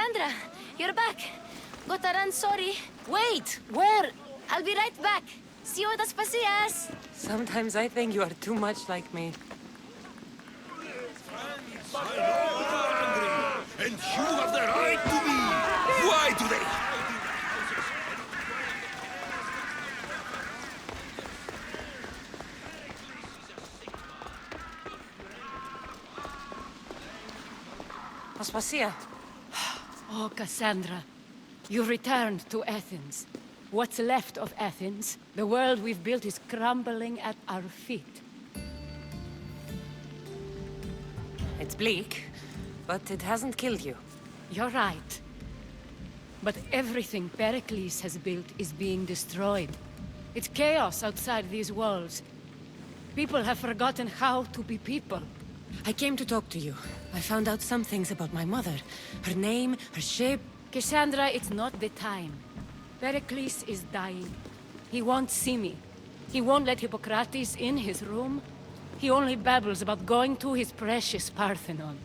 Kassandra, you're back. Gotta run, sorry. Wait, where? I'll be right back. See you at Aspasias. Sometimes I think you are too much like me. And you have the right to be! Why do they? Aspasia. Oh, Kassandra, you returned to Athens. What's left of Athens, the world we've built is crumbling at our feet. It's bleak, but it hasn't killed you. You're right. But everything Pericles has built is being destroyed. It's chaos outside these walls. People have forgotten how to be people. I came to talk to you. I found out some things about my mother. Her name, her shape. Kassandra, it's not the time. Pericles is dying. He won't see me. He won't let Hippocrates in his room. He only babbles about going to his precious Parthenon.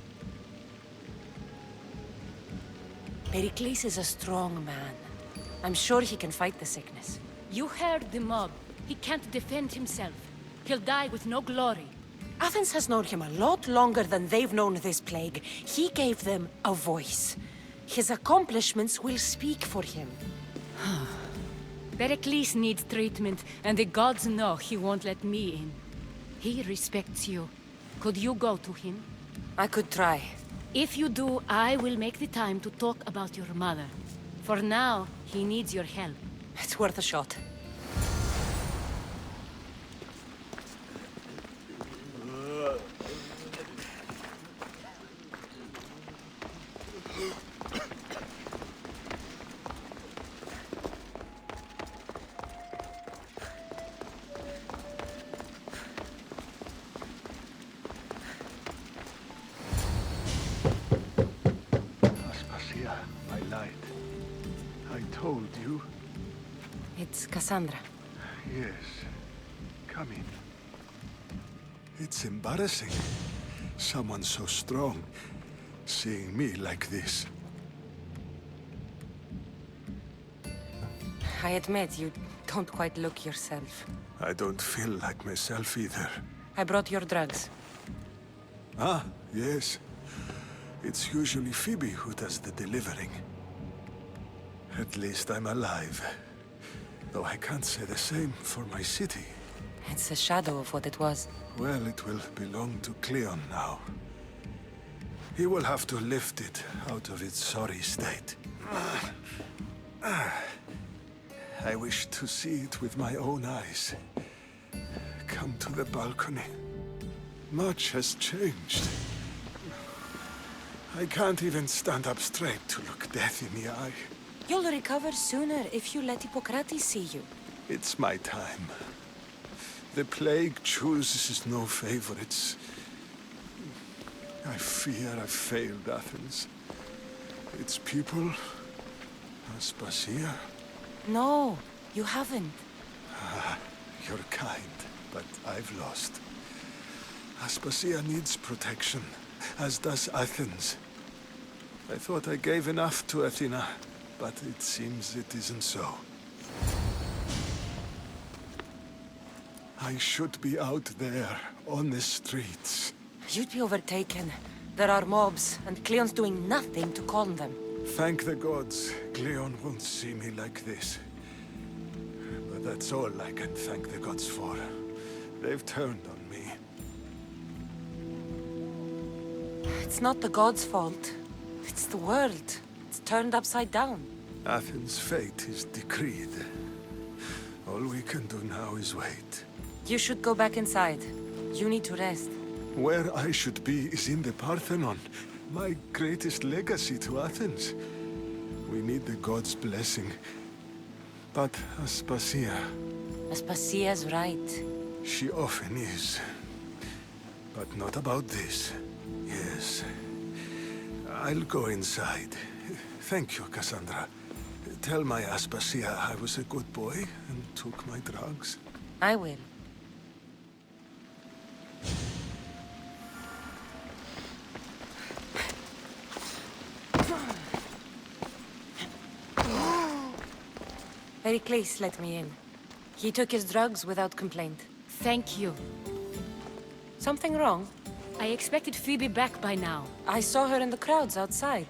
Pericles is a strong man. I'm sure he can fight the sickness. You heard the mob. He can't defend himself. He'll die with no glory. Athens has known him a lot longer than they've known this plague. He gave them a voice. His accomplishments will speak for him. Pericles needs treatment, and the gods know he won't let me in. He respects you. Could you go to him? I could try. If you do, I will make the time to talk about your mother. For now, he needs your help. It's worth a shot. Aspasia, my light. I told you. It's Kassandra. Yes. Come in. It's embarrassing. Someone so strong, seeing me like this. I admit, you don't quite look yourself. I don't feel like myself either. I brought your drugs. Ah, yes. It's usually Phoebe who does the delivering. At least I'm alive. Though I can't say the same for my city. It's a shadow of what it was. Well, it will belong to Cleon now. He will have to lift it out of its sorry state. I wish to see it with my own eyes. Come to the balcony. Much has changed. I can't even stand up straight to look death in the eye. You'll recover sooner if you let Hippocrates see you. It's my time. The plague chooses no favorites. I fear I've failed Athens. Its people, Aspasia. No, you haven't. You're kind, but I've lost. Aspasia needs protection, as does Athens. I thought I gave enough to Athena, but it seems it isn't so. I should be out there, on the streets. You'd be overtaken. There are mobs, and Cleon's doing nothing to calm them. Thank the gods, Cleon won't see me like this. But that's all I can thank the gods for. They've turned on me. It's not the gods' fault. It's the world. It's turned upside down. Athens' fate is decreed. All we can do now is wait. You should go back inside. You need to rest. Where I should be is in the Parthenon, my greatest legacy to Athens. We need the gods' blessing. But Aspasia, Aspasia's right. she often is. But not about this. Yes. I'll go inside. Thank you, Kassandra. Tell my Aspasia I was a good boy and took my drugs. I will. Pericles let me in. He took his drugs without complaint. Thank you. Something wrong? I expected Phoebe back by now. I saw her in the crowds outside.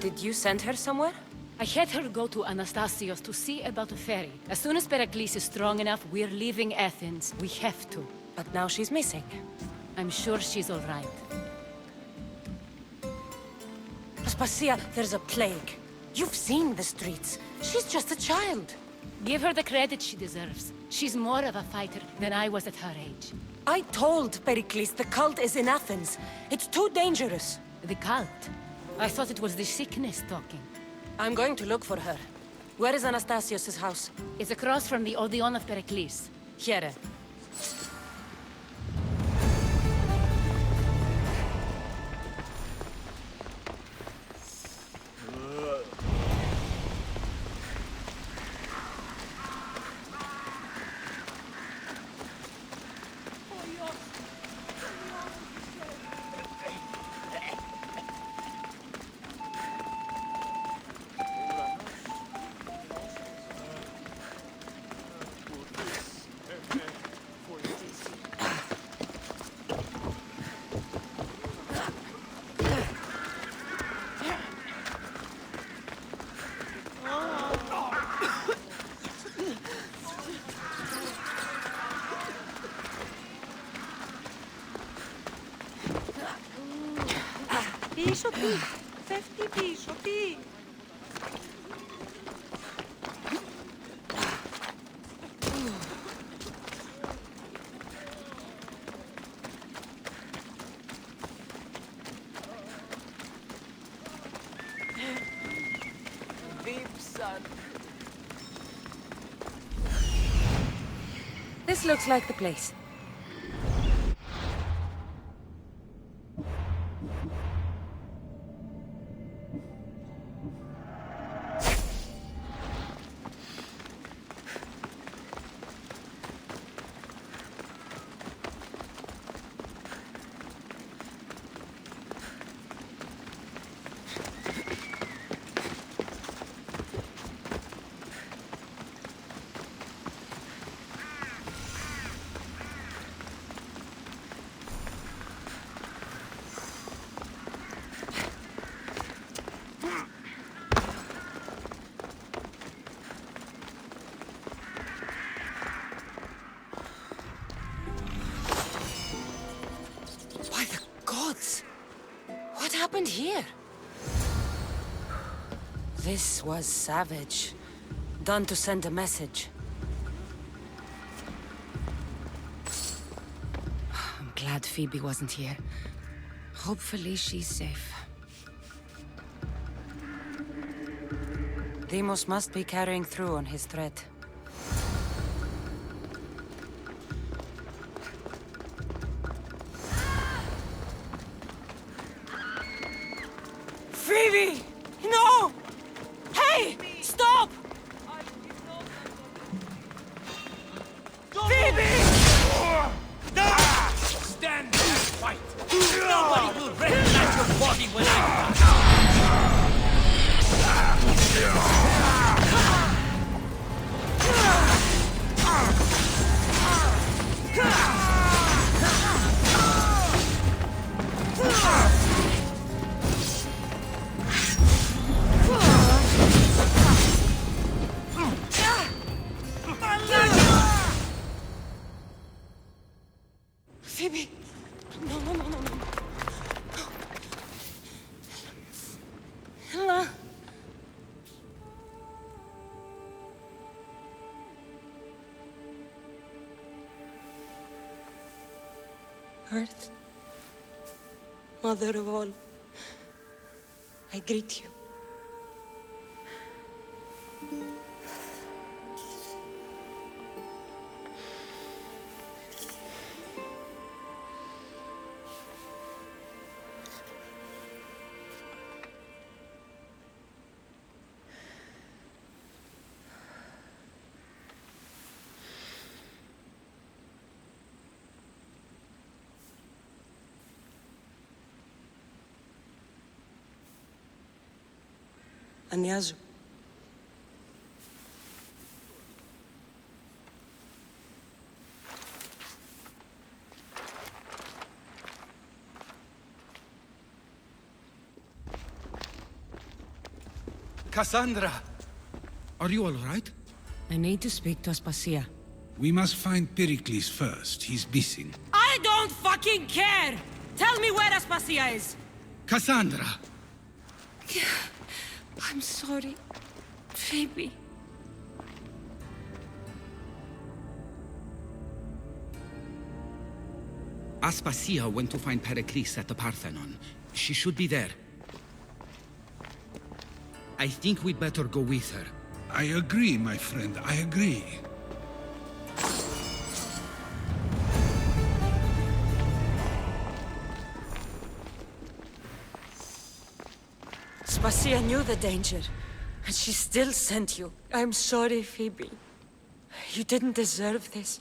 Did you send her somewhere? I had her go to Anastasios to see about a ferry. As soon as Pericles is strong enough, we're leaving Athens. We have to. But now she's missing. I'm sure she's all right. Aspasia, there's a plague. You've seen the streets. She's just a child. Give her the credit she deserves. She's more of a fighter than I was at her age. I told Pericles the cult is in Athens. It's too dangerous. The cult? I thought it was the sickness talking. I'm going to look for her. Where is Anastasios' house? It's across from the Odeon of Pericles. Here. Πίσω τι, φεύγει πίσω τι. This looks like the place. What happened here? This was savage. Done to send a message. I'm glad Phoebe wasn't here. Hopefully she's safe. Deimos must be carrying through on his threat. Phoebe! No! Hey! Stop! Phoebe! Stand there and fight! Nobody will recognize your body when I... Phoebe! No, no, no, no, no. Ella. Earth, Mother of all, I greet you. Ανιάζω. Kassandra! Are you all right? I need to speak to Aspasia. We must find Pericles first. He's missing. I don't fucking care! Tell me where Aspasia is! Kassandra! I'm sorry, Phoebe. Aspasia went to find Pericles at the Parthenon. She should be there. I think we'd better go with her. I agree, my friend. I agree. Aspasia knew the danger, and she still sent you. I'm sorry, Phoebe. You didn't deserve this.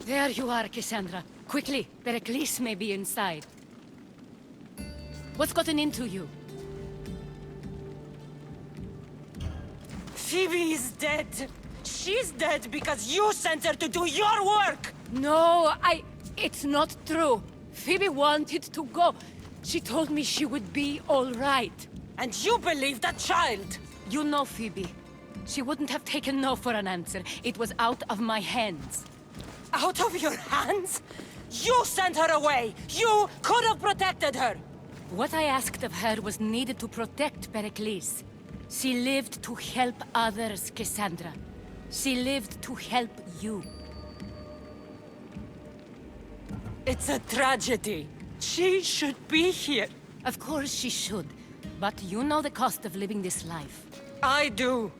There you are, Kassandra. Quickly, Pericles may be inside. What's gotten into you? Phoebe is dead. She's dead because you sent her to do your work! No, it's not true. Phoebe wanted to go. She told me she would be all right. And you believe that child! You know Phoebe. She wouldn't have taken no for an answer. It was out of my hands. Out of your hands? You sent her away! You could have protected her! What I asked of her was needed to protect Pericles. She lived to help others, Kassandra. She lived to help you. It's a tragedy. She should be here. Of course she should. But you know the cost of living this life. I do.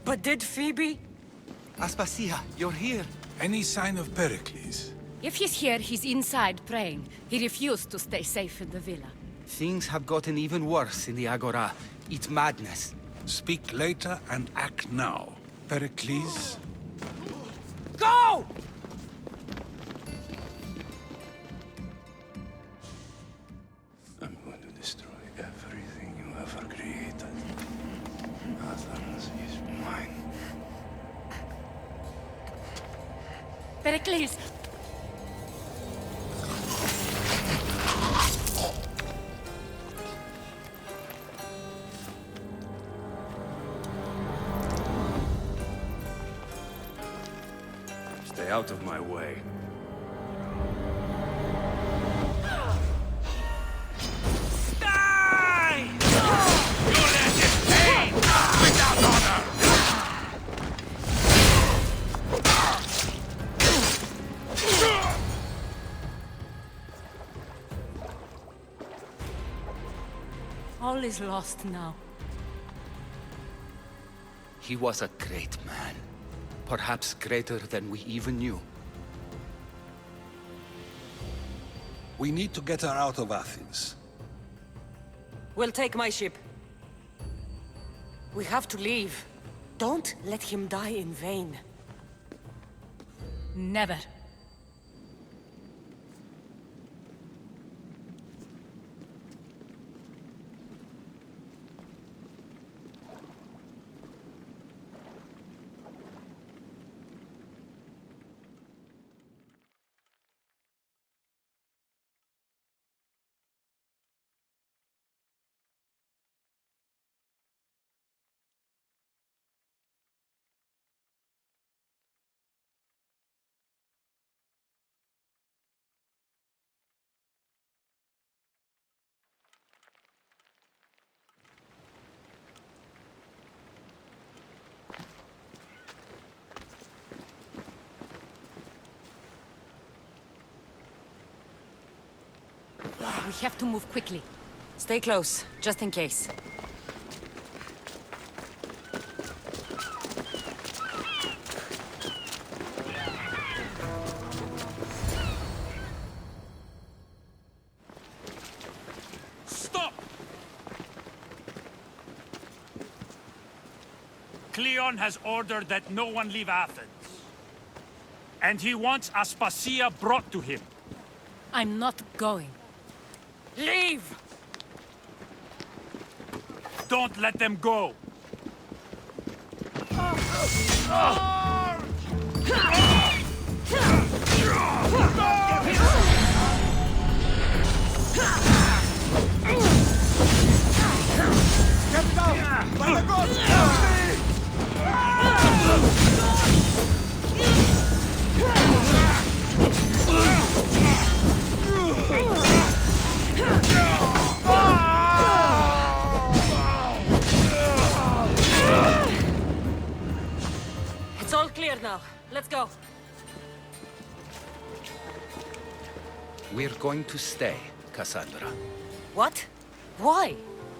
But did Phoebe? Aspasia, you're here. Any sign of Pericles? If he's here, he's inside praying. He refused to stay safe in the villa. Things have gotten even worse in the Agora. It's madness. Speak later and act now. Pericles? Go! I'm going to destroy everything you ever created. Athens is mine. Pericles! Stay out of my way. Die! Your end is pain! Without honor! All is lost now. He was a great man. Perhaps greater than we even knew. We need to get her out of Athens. We'll take my ship. We have to leave. Don't let him die in vain. Never. We have to move quickly. Stay close, just in case. Stop! Cleon has ordered that no one leave Athens. And he wants Aspasia brought to him. I'm not going. Leave! Don't let them go! It's all clear now. Let's go. We're going to stay, Kassandra. What? Why?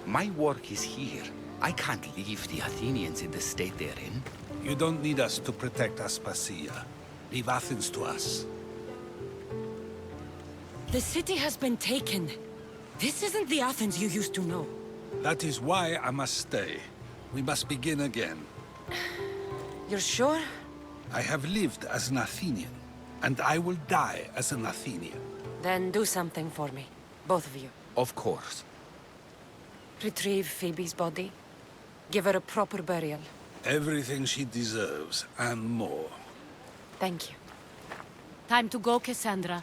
My work is here. I can't leave the Athenians in the state they're in. You don't need us to protect Aspasia. Leave Athens to us. The city has been taken. This isn't the Athens you used to know. That is why I must stay. We must begin again. You're sure? I have lived as an Athenian, and I will die as an Athenian. Then do something for me. Both of you. Of course. Retrieve Phoebe's body. Give her a proper burial. Everything she deserves, and more. Thank you. Time to go, Kassandra.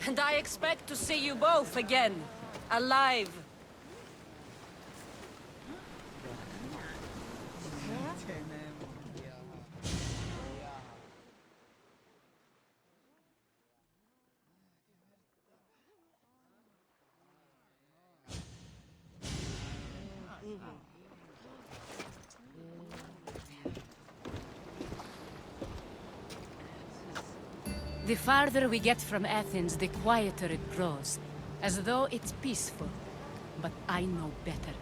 And I expect to see you both again. Alive. The farther we get from Athens, the quieter it grows. As though it's peaceful. But I know better.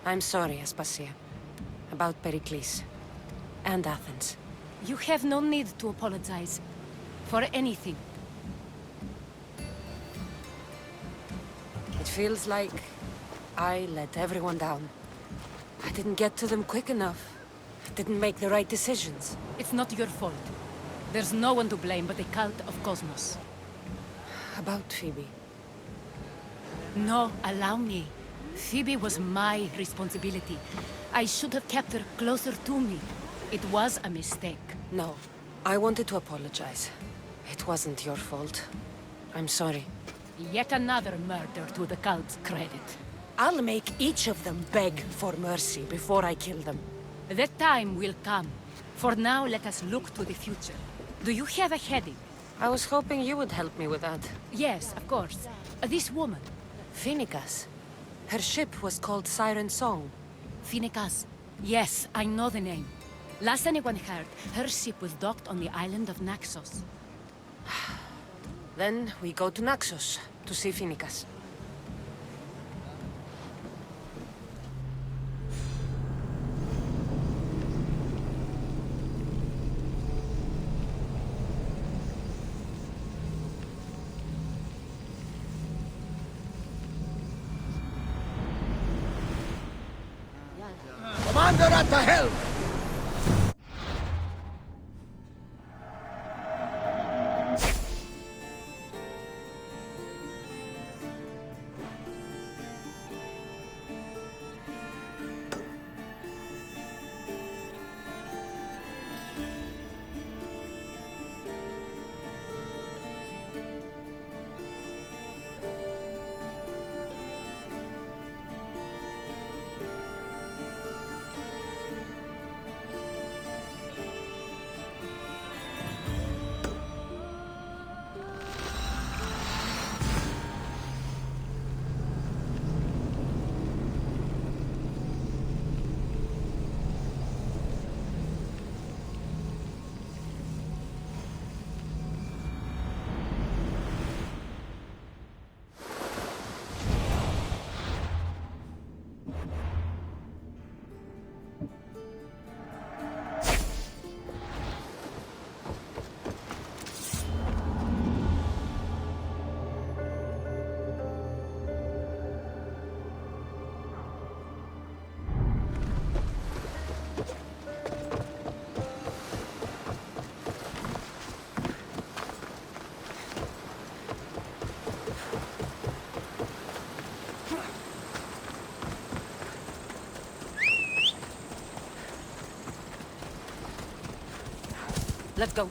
I'm sorry, Aspasia. About Pericles. And Athens. You have no need to apologize. For anything. It feels like I let everyone down. I didn't get to them quick enough. I didn't make the right decisions. It's not your fault. There's no one to blame but the cult of Cosmos. About Phoebe. No, allow me. Phoebe was my responsibility. I should have kept her closer to me. It was a mistake. No. I wanted to apologize. It wasn't your fault. I'm sorry. Yet another murder to the cult's credit. I'll make each of them beg for mercy before I kill them. That time will come. For now, let us look to the future. Do you have a heading? I was hoping you would help me with that. Yes, of course. This woman. Phoenicas. Her ship was called Siren Song. Phoenicas. Yes, I know the name. Last anyone heard, her ship was docked on the island of Naxos. Then we go to Naxos to see Phoenicas. What the hell? Let's go.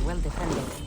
Well defended.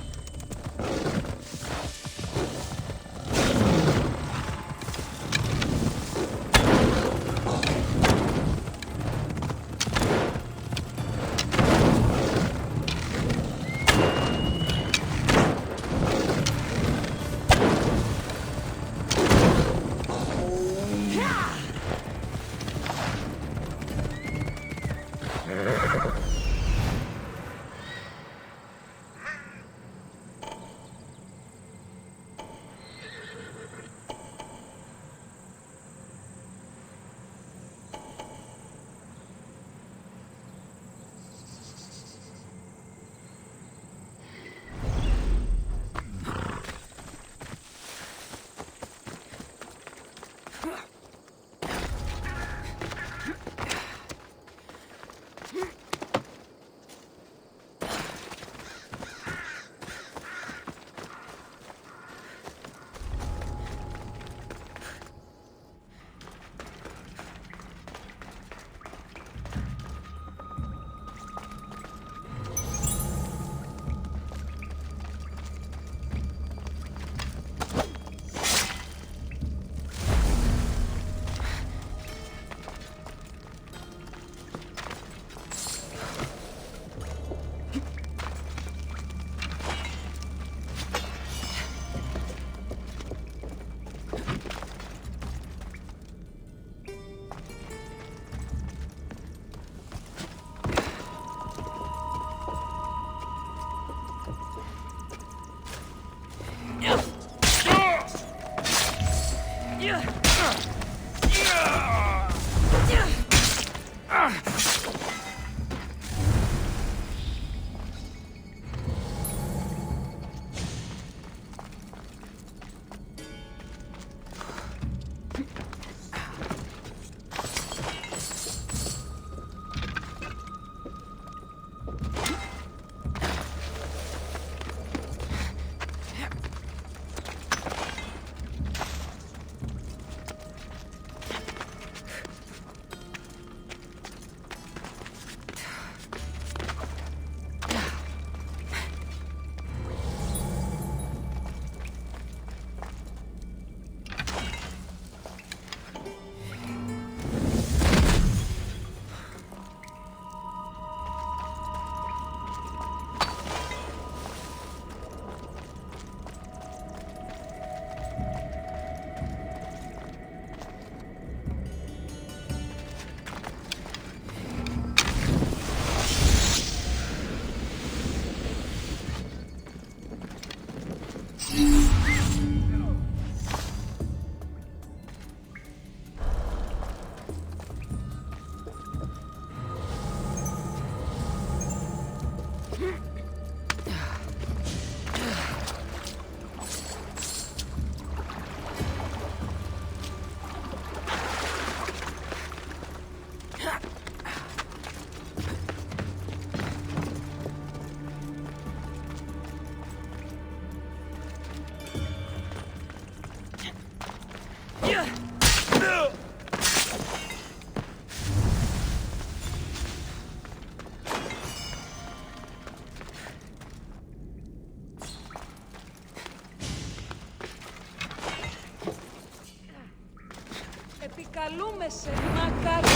παρακαλούμε σε, μακάρι.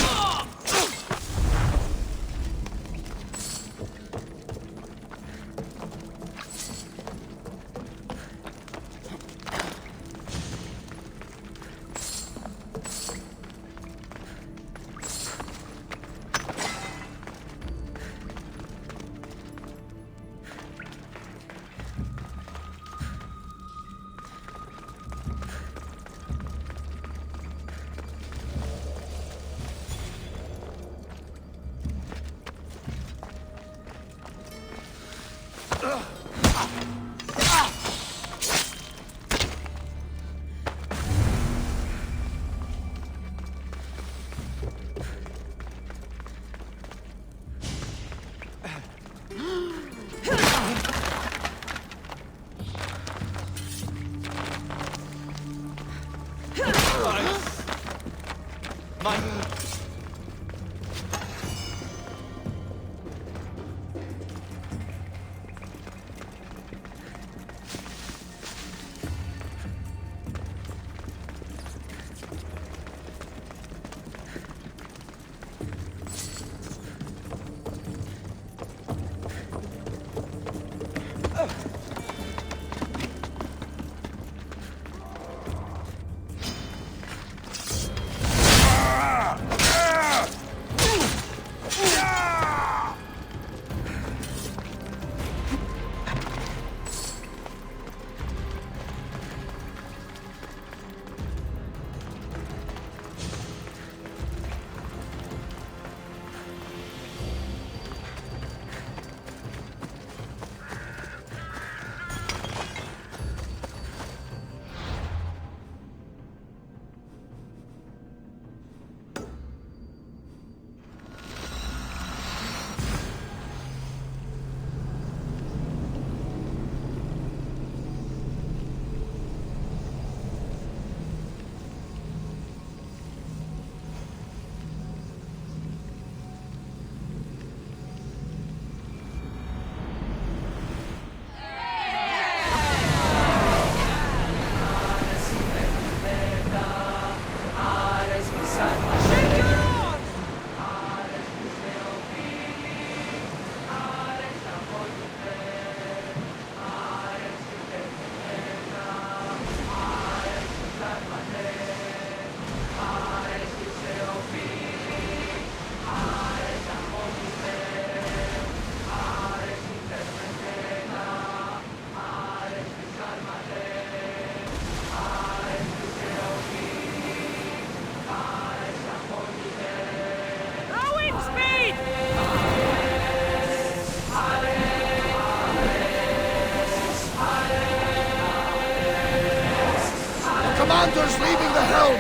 Commander's leaving the helm!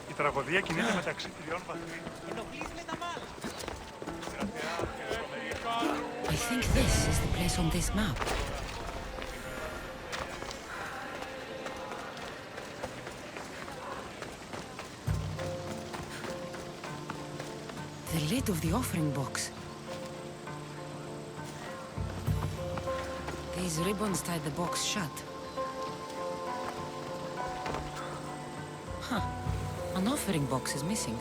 Η τραγωδία κινείται μεταξύ τριών βαθμών. I think this is the place on this map. The lid of the offering box. These ribbons tie the box shut. Huh. An offering box is missing.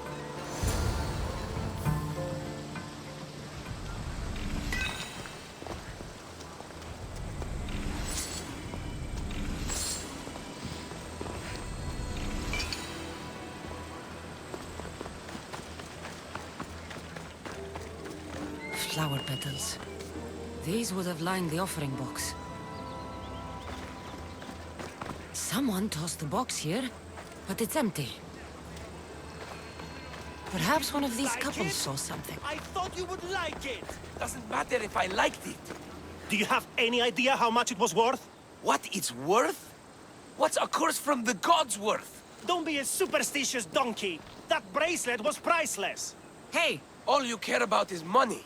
Flower petals. These would have lined the offering box. Someone tossed the box here, but it's empty. Perhaps one of these couples saw something. I thought you would like it! Doesn't matter if I liked it. Do you have any idea how much it was worth? What it's worth? What's a curse from the gods worth? Don't be a superstitious donkey. That bracelet was priceless. Hey, all you care about is money.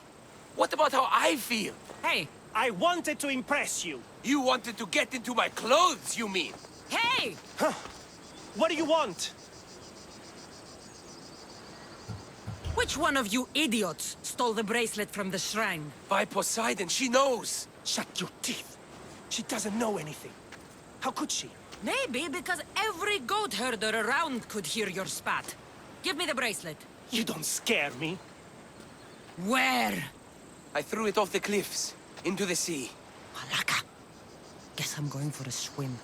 What about how I feel? Hey, I wanted to impress you. You wanted to get into my clothes, you mean? Hey! What do you want? Which one of you idiots stole the bracelet from the shrine? By Poseidon, she knows. Shut your teeth. She doesn't know anything. How could she? Maybe because every goat herder around could hear your spat. Give me the bracelet. You don't scare me. Where? I threw it off the cliffs, into the sea. Malaka. Guess I'm going for a swim.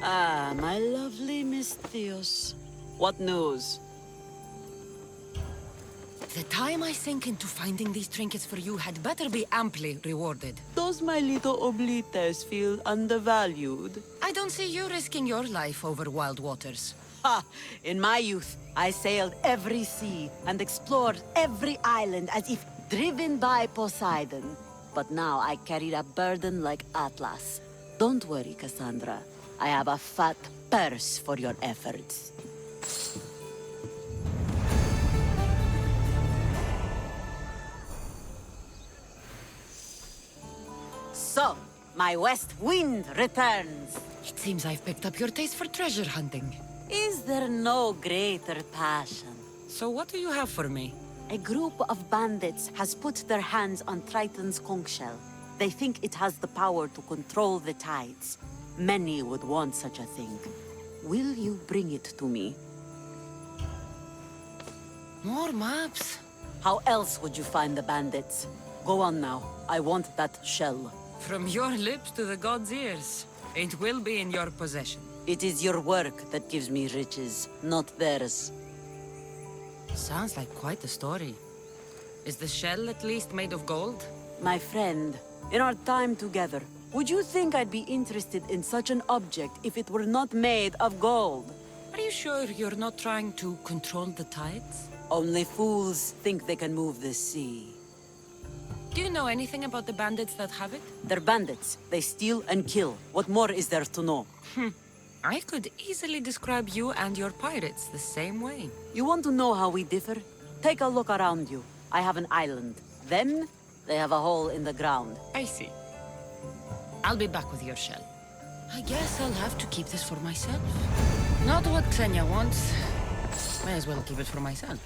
Ah, my lovely Miss Theos. What news? The time I sink into finding these trinkets for you had better be amply rewarded. Does my little oblites feel undervalued? I don't see you risking your life over wild waters. Ha! In my youth, I sailed every sea and explored every island as if driven by Poseidon. But now I carry a burden like Atlas. Don't worry, Kassandra. I have a fat purse for your efforts. So, my west wind returns. It seems I've picked up your taste for treasure hunting. Is there no greater passion? So what do you have for me? A group of bandits has put their hands on Triton's conch shell. They think it has the power to control the tides. Many would want such a thing. Will you bring it to me? More maps? How else would you find the bandits? Go on now. I want that shell. From your lips to the god's ears. It will be in your possession. It is your work that gives me riches, not theirs. Sounds like quite a story. Is the shell at least made of gold? My friend, in our time together, would you think I'd be interested in such an object if it were not made of gold? Are you sure you're not trying to control the tides? Only fools think they can move the sea. Do you know anything about the bandits that have it? They're bandits. They steal and kill. What more is there to know? I could easily describe you and your pirates the same way. You want to know how we differ? Take a look around you. I have an island. Them, they have a hole in the ground. I see. I'll be back with your shell. I guess I'll have to keep this for myself. Not what Xenia wants. May as well keep it for myself.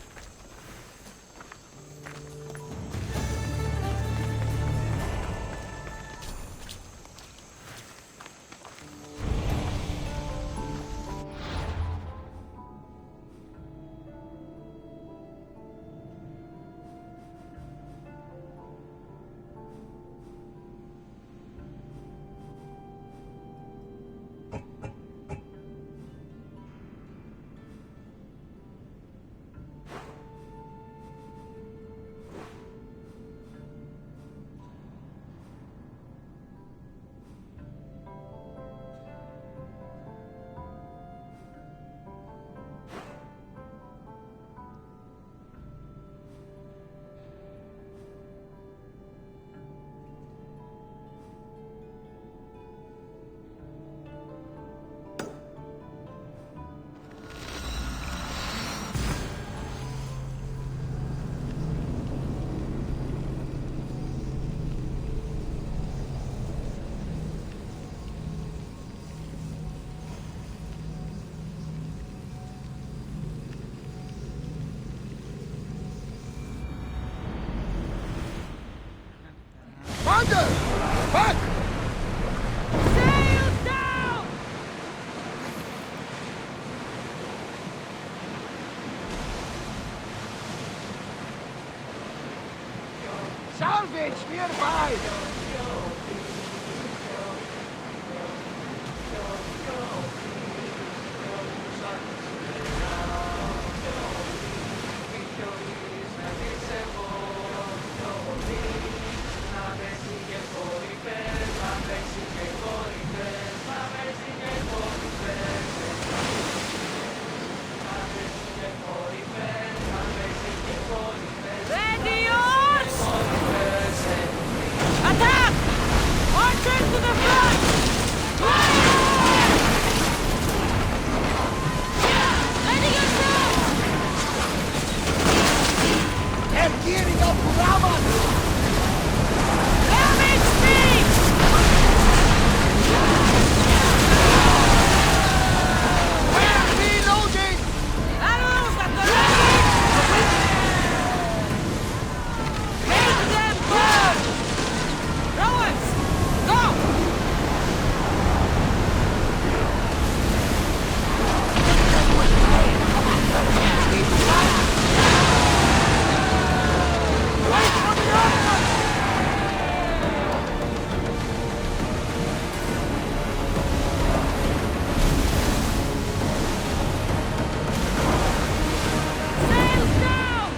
village nearby! Ready yours! Attack! Archers to the front! Fire! Ready yourself! They're gearing up for Raman! Damage speed! We're reloading! Arrows at the ready! Make them burn! Rowers, go! Sails down!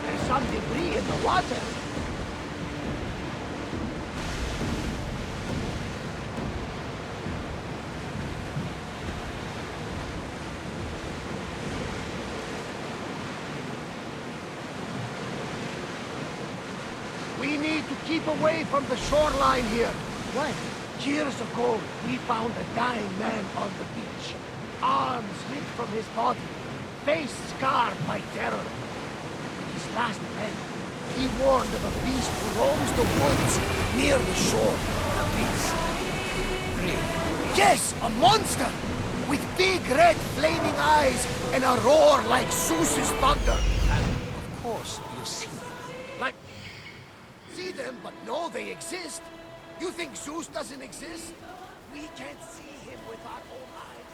There's some debris in the water. We need to keep away from the shoreline here. What? Years ago, we found a dying man on the beach. Arms ripped from his body, face scarred by terror. His last breath, he warned of a beast who roams the woods near the shore. A beast? Really? Yes, a monster! With big red flaming eyes and a roar like Zeus's thunder. And of course, you see them. Like... see them, but know they exist? You think Zeus doesn't exist? We can't see him with our own eyes.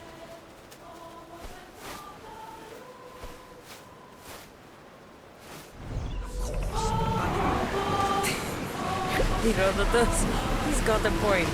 Herodotus, he's got a point.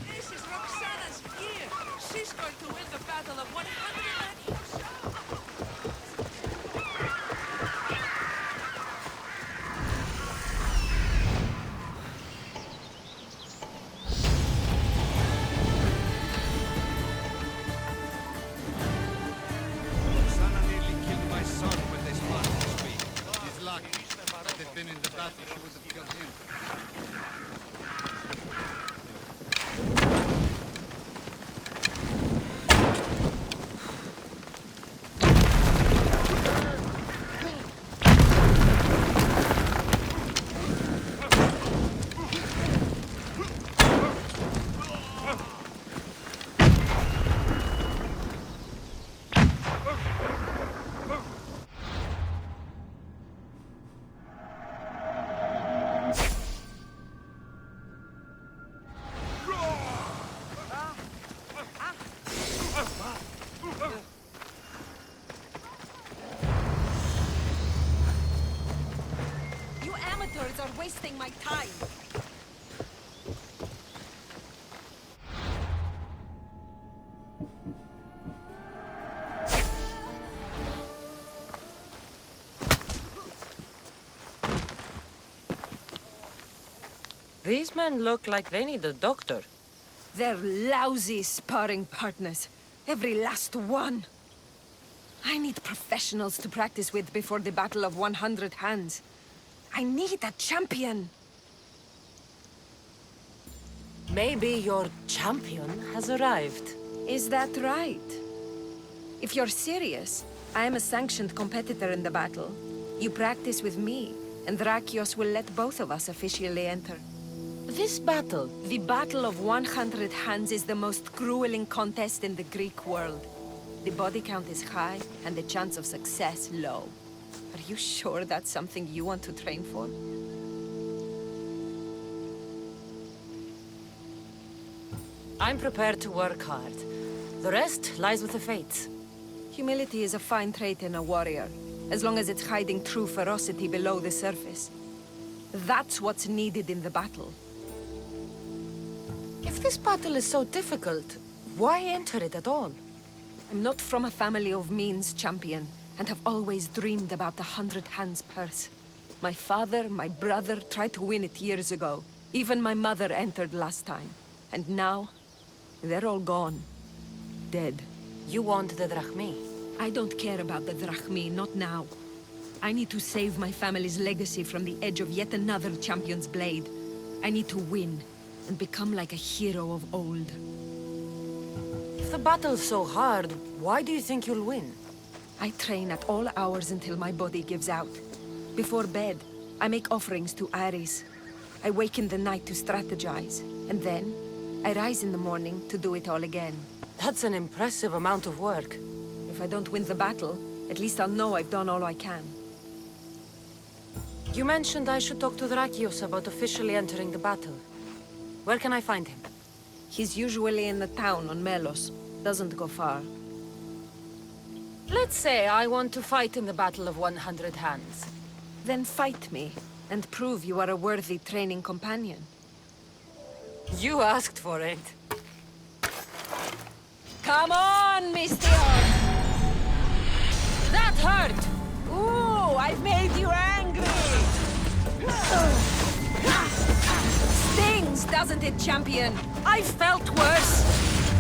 This is Roxana's gear. She's going to win the battle of 100 Roxana nearly killed my son when they spotted me. He's lucky. Had they been in the battle, she would have killed him. You amateurs are wasting my time. These men look like they need a doctor. They're lousy sparring partners. Every last one. I need professionals to practice with before the Battle of 100 Hands. I need a champion. Maybe your champion has arrived. Is that right? If you're serious, I am a sanctioned competitor in the battle. You practice with me, and Drakios will let both of us officially enter. This battle, The Battle of 100 Hands is the most grueling contest in the Greek world. The body count is high, and the chance of success low. Are you sure that's something you want to train for? I'm prepared to work hard. The rest lies with the fates. Humility is a fine trait in a warrior, as long as it's hiding true ferocity below the surface. That's what's needed in the battle. If this battle is so difficult, why enter it at all? I'm not from a family of means, champion, and have always dreamed about the 100 Hands purse. My father, my brother tried to win it years ago. Even my mother entered last time. And now, they're all gone. Dead. You want the drachmi? I don't care about the drachmi, not now. I need to save my family's legacy from the edge of yet another champion's blade. I need to win, and become like a hero of old. If the battle's so hard, why do you think you'll win? I train at all hours until my body gives out. Before bed, I make offerings to Ares. I wake in the night to strategize, and then I rise in the morning to do it all again. That's an impressive amount of work. If I don't win the battle, at least I'll know I've done all I can. You mentioned I should talk to Drakios about officially entering the battle. Where can I find him? He's usually in the town on Melos. Doesn't go far. Let's say I want to fight in the Battle of 100 Hands. Then fight me, and prove you are a worthy training companion. You asked for it. Come on, Mistio! That hurt! Ooh, I've made you angry! Stings, doesn't it, champion? I felt worse!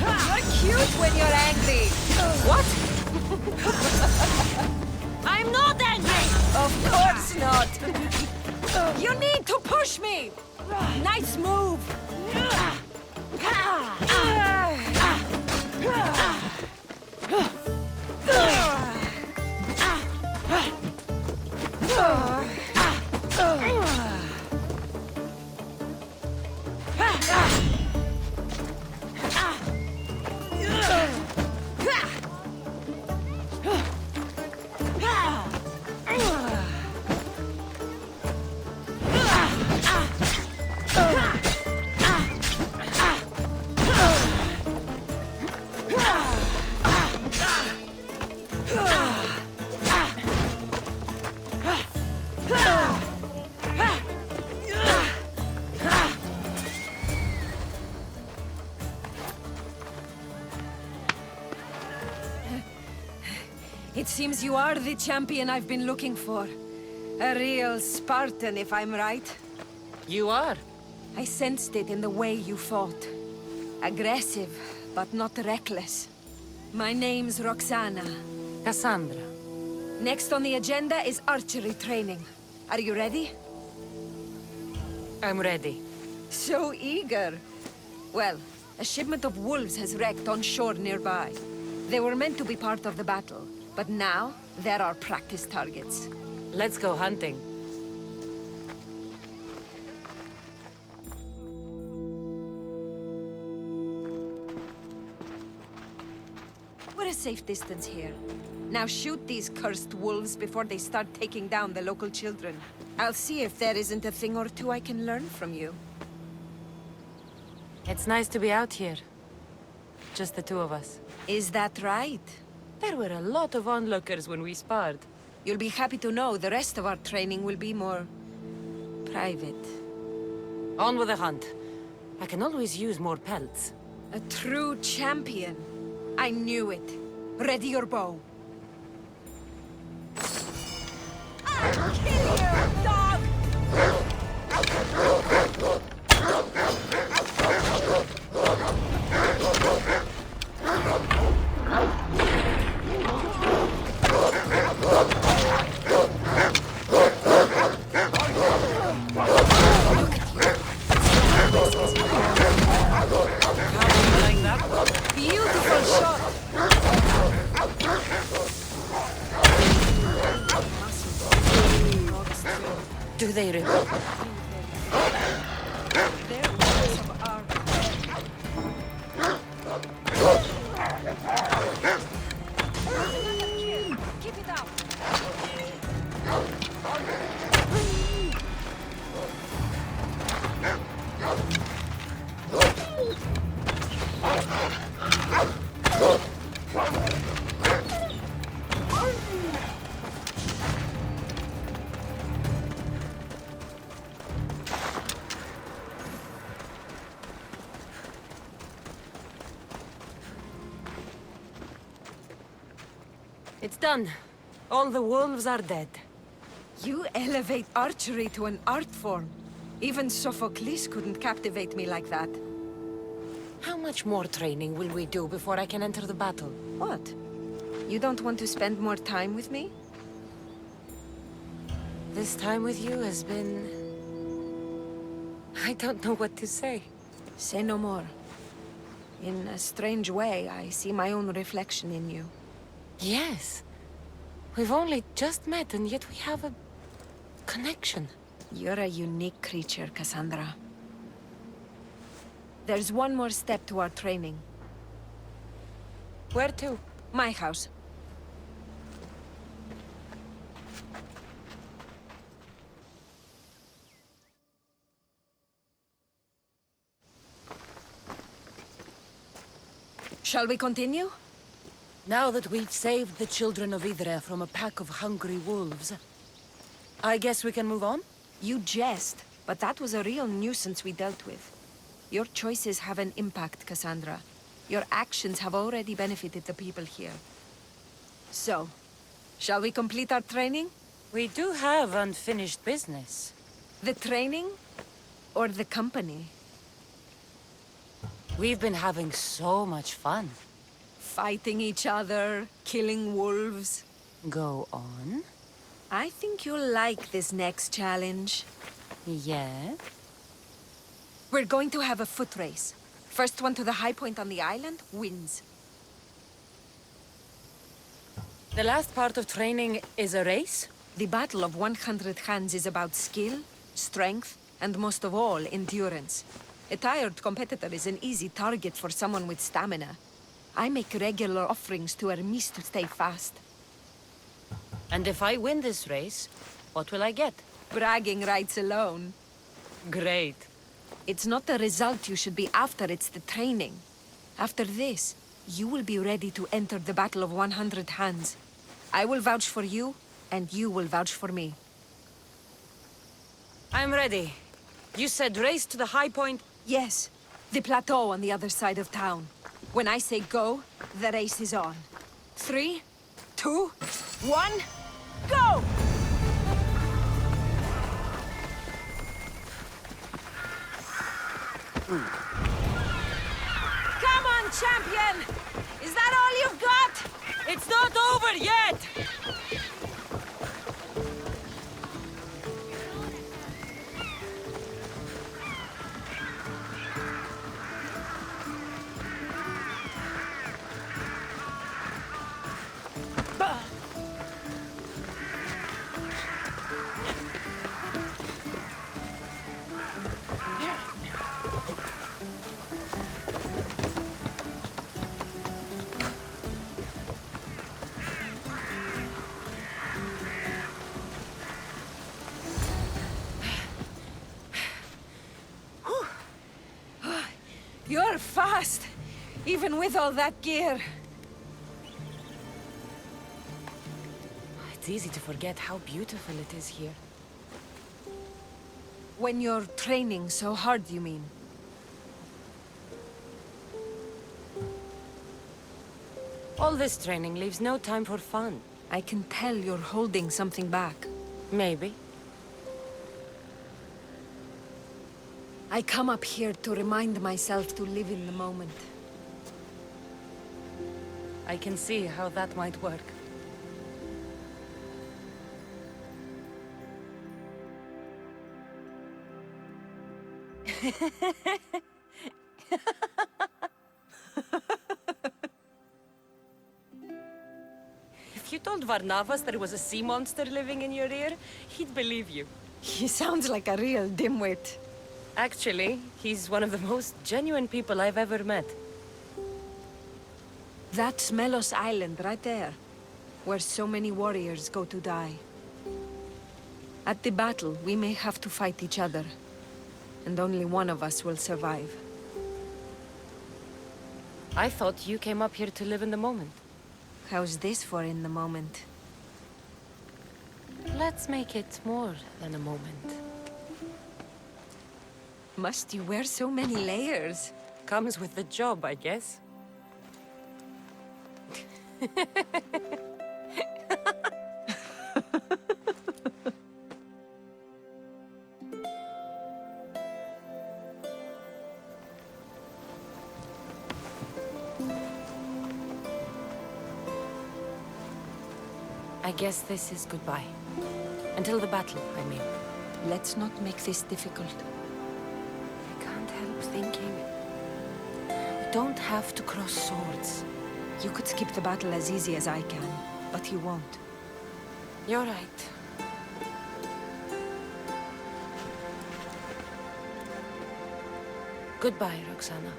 You're cute when you're angry! What? I'm not angry! Of course not! You need to push me! Nice move! It seems you are the champion I've been looking for. A real Spartan, if I'm right. You are. I sensed it in the way you fought. Aggressive, but not reckless. My name's Roxana. Kassandra. Next on the agenda is archery training. Are you ready? I'm ready. So eager. Well, a shipment of wolves has wrecked on shore nearby. They were meant to be part of the battle, but now they're our practice targets. Let's go hunting. We're a safe distance here. Now shoot these cursed wolves before they start taking down the local children. I'll see if there isn't a thing or two I can learn from you. It's nice to be out here. Just the two of us. Is that right? There were a lot of onlookers when we sparred. You'll be happy to know the rest of our training will be more... private. On with the hunt. I can always use more pelts. A true champion. I knew it. Ready your bow. I'll kill you, dog! Beautiful shot! Do they rip? They're works of art. Keep it up! It's done. All the wolves are dead. You elevate archery to an art form. Even Sophocles couldn't captivate me like that. How much more training will we do before I can enter the battle? What? You don't want to spend more time with me? This time with you has been... I don't know what to say. Say no more. In a strange way, I see my own reflection in you. Yes. We've only just met, and yet we have a... connection. You're a unique creature, Kassandra. There's one more step to our training. Where to? My house. Shall we continue? Now that we've saved the children of Idre from a pack of hungry wolves, I guess we can move on? You jest, but that was a real nuisance we dealt with. Your choices have an impact, Kassandra. Your actions have already benefited the people here. So, shall we complete our training? We do have unfinished business. The training? Or the company? We've been having so much fun. Fighting each other, killing wolves. Go on. I think you'll like this next challenge. Yeah? We're going to have a foot race. First one to the high point on the island wins. The last part of training is a race? The Battle of 100 Hands is about skill, strength, and most of all, endurance. A tired competitor is an easy target for someone with stamina. I make regular offerings to Hermes to stay fast. And if I win this race, what will I get? Bragging rights alone. Great. It's not the result you should be after, it's the training. After this, you will be ready to enter the Battle of 100 Hands. I will vouch for you, and you will vouch for me. I'm ready. You said race to the high point? Yes, the plateau on the other side of town. When I say go, the race is on. 3, 2, 1, go! Come on, champion! Is that all you've got? It's not over yet! You're fast, even with all that gear. It's easy to forget how beautiful it is here. When you're training so hard, you mean? All this training leaves no time for fun. I can tell you're holding something back. Maybe. I come up here to remind myself to live in the moment. I can see how that might work. If you told Varnavas there was a sea monster living in your ear, he'd believe you. He sounds like a real dimwit. Actually, he's one of the most genuine people I've ever met. That's Melos Island right there, where so many warriors go to die. At the battle, we may have to fight each other, and only one of us will survive. I thought you came up here to live in the moment. How's this for in the moment? Let's make it more than a moment. Must you wear so many layers? Comes with the job, I guess. I guess this is goodbye. Until the battle, I mean. Let's not make this difficult. I can't help thinking... We don't have to cross swords. You could skip the battle as easy as I can, but you won't. You're right. Goodbye, Roxana.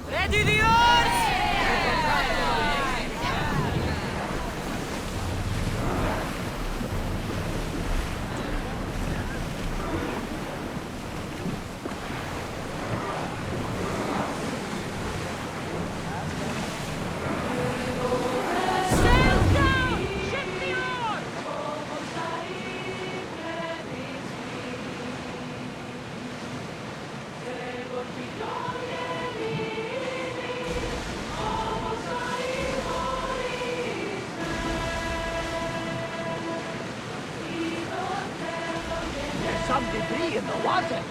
Ready the oars! There's some debris in the water.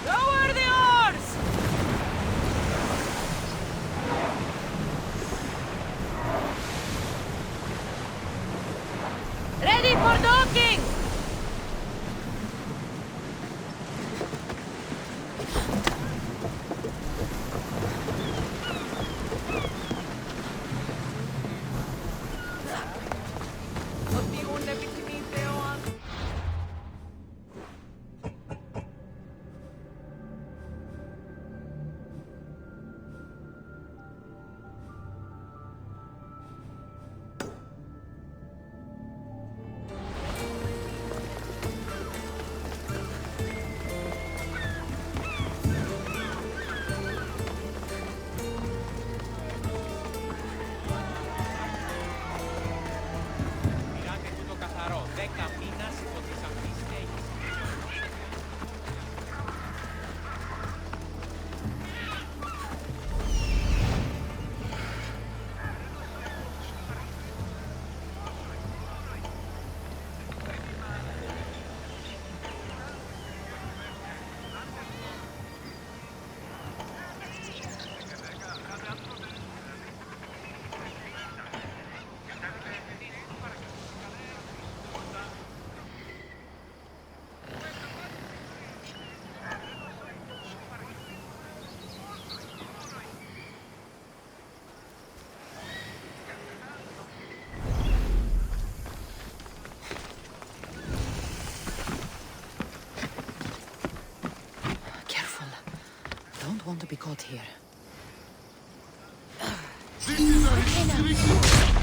Lower the oars! Ready for docking! Want to be caught here. This is a historic...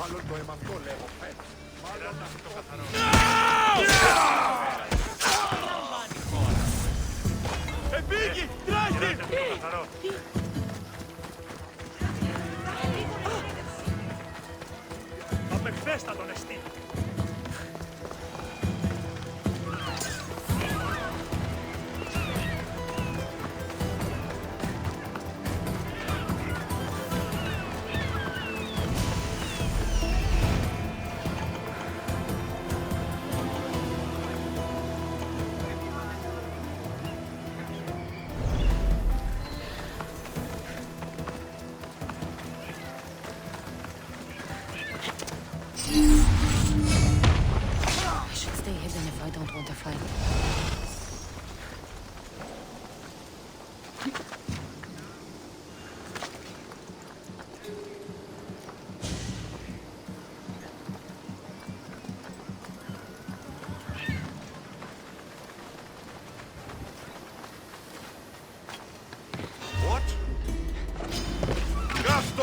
Μάλλον το αίμα αυτό λέγω, φέτος. Μάλλον αυτό καθαρό. Επίγει! Τράχει! Απεχθέστα τον εστί.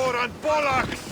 Kassandra and Pollux!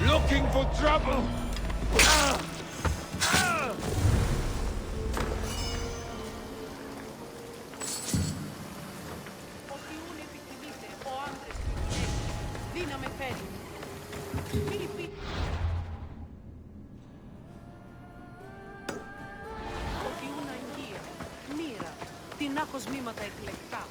Looking for trouble! Τινά κοσμήματα εκλεκτά.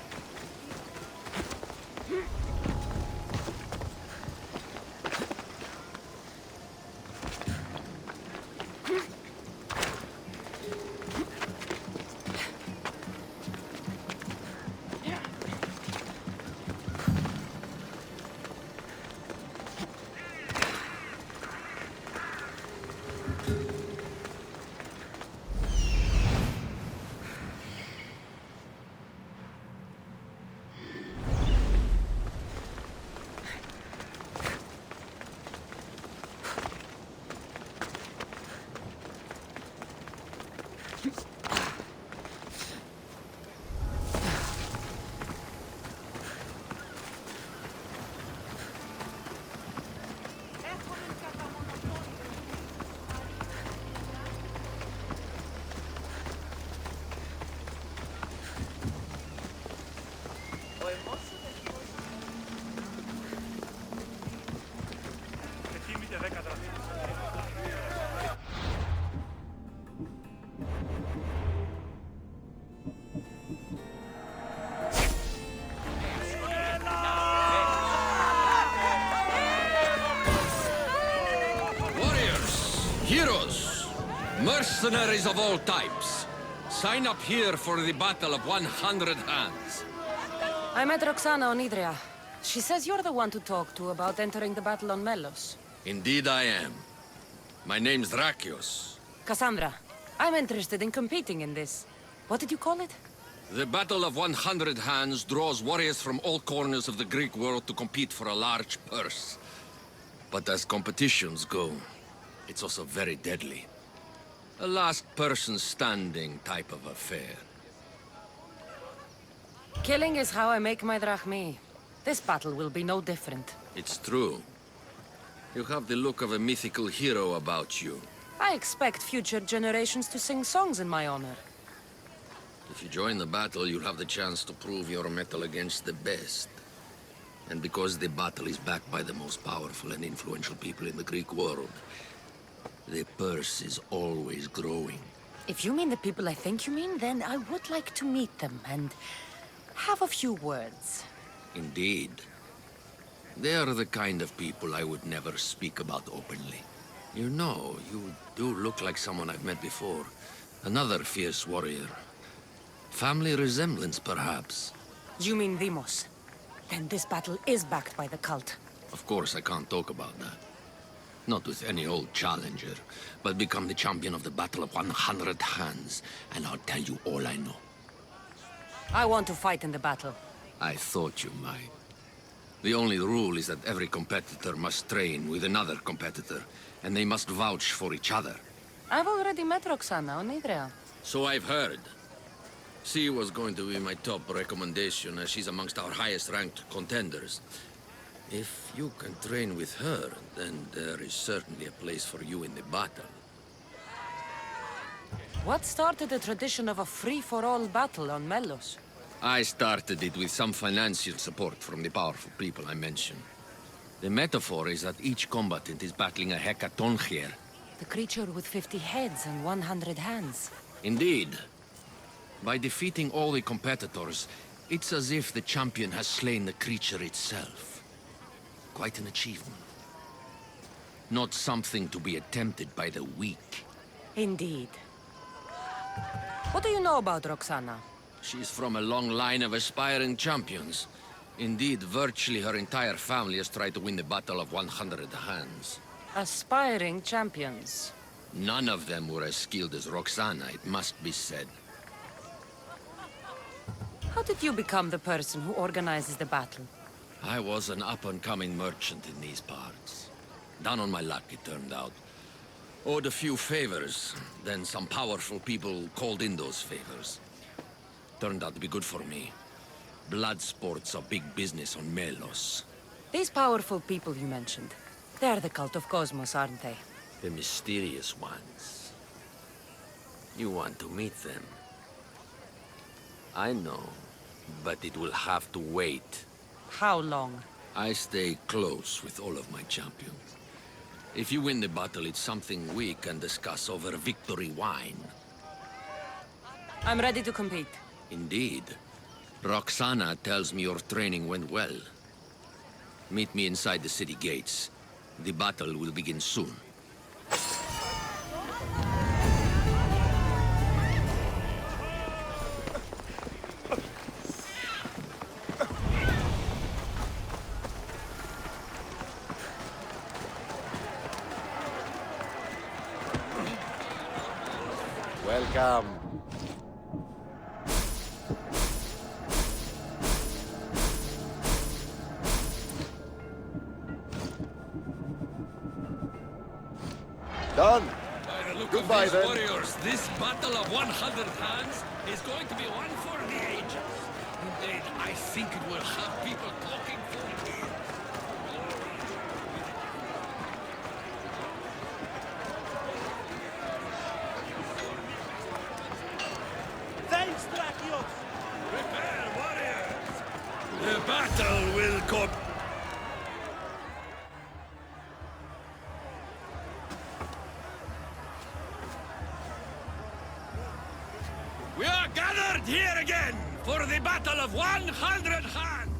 Mercenaries of all types. Sign up here for the Battle of 100 Hands. I met Roxana on Idria. She says you're the one to talk to about entering the battle on Melos. Indeed I am. My name's Drakios. Kassandra, I'm interested in competing in this. What did you call it? The Battle of 100 Hands draws warriors from all corners of the Greek world to compete for a large purse. But as competitions go, it's also very deadly. A last person standing type of affair. Killing is how I make my drachmi. This battle will be no different. It's true. You have the look of a mythical hero about you. I expect future generations to sing songs in my honor. If you join the battle, you'll have the chance to prove your mettle against the best. And because the battle is backed by the most powerful and influential people in the Greek world, the purse is always growing. If you mean the people I think you mean, then I would like to meet them and have a few words. Indeed. They are the kind of people I would never speak about openly. You know, you do look like someone I've met before. Another fierce warrior. Family resemblance, perhaps. You mean Demos? Then this battle is backed by the cult. Of course, I can't talk about that. Not with any old challenger, but become the champion of the Battle of 100 Hands, and I'll tell you all I know. I want to fight in the battle. I thought you might. The only rule is that every competitor must train with another competitor, and they must vouch for each other. I've already met Roxana on Idria. So I've heard. She was going to be my top recommendation, as she's amongst our highest-ranked contenders. If you can train with her, then there is certainly a place for you in the battle. What started the tradition of a free-for-all battle on Melos? I started it with some financial support from the powerful people I mentioned. The metaphor is that each combatant is battling a hecatoncheir. The creature with 50 heads and 100 hands. Indeed. By defeating all the competitors, it's as if the champion has slain the creature itself. Quite an achievement. Not something to be attempted by the weak. Indeed. What do you know about Roxana? She's from a long line of aspiring champions. Indeed, virtually her entire family has tried to win the Battle of 100 Hands. Aspiring champions. None of them were as skilled as Roxana, it must be said. How did you become the person who organizes the battle? I was an up-and-coming merchant in these parts. Down on my luck, it turned out. Owed a few favors, then some powerful people called in those favors. Turned out to be good for me. Blood sports are big business on Melos. These powerful people you mentioned, they're the cult of Cosmos, aren't they? The mysterious ones. You want to meet them? I know, but it will have to wait. How long? I stay close with all of my champions. If you win the battle, it's something we can discuss over victory wine. I'm ready to compete. Indeed. Roxana tells me your training went well. Meet me inside the city gates. The battle will begin soon. Welcome. Done. By the look Goodbye, of these then. warriors, this battle of 100 hands is going to be one for the ages. Indeed, I think it will have people talking for years. Thanks, Drakios! Prepare, warriors! The battle will come. We are gathered here again for the Battle of 100 Hands!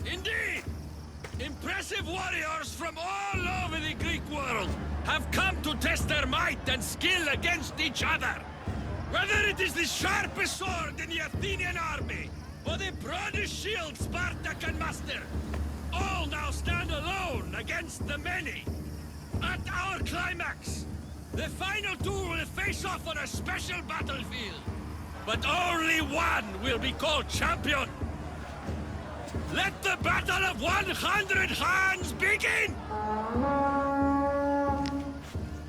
Indeed! Impressive warriors from all over the Greek world have come to test their might and skill against each other. Whether it is the sharpest sword in the Athenian army, or the broadest shield Sparta can muster, all now stand alone against the many. At our climax, the final two will face off on a special battlefield. But only one will be called champion. Let the battle of 100 hands begin!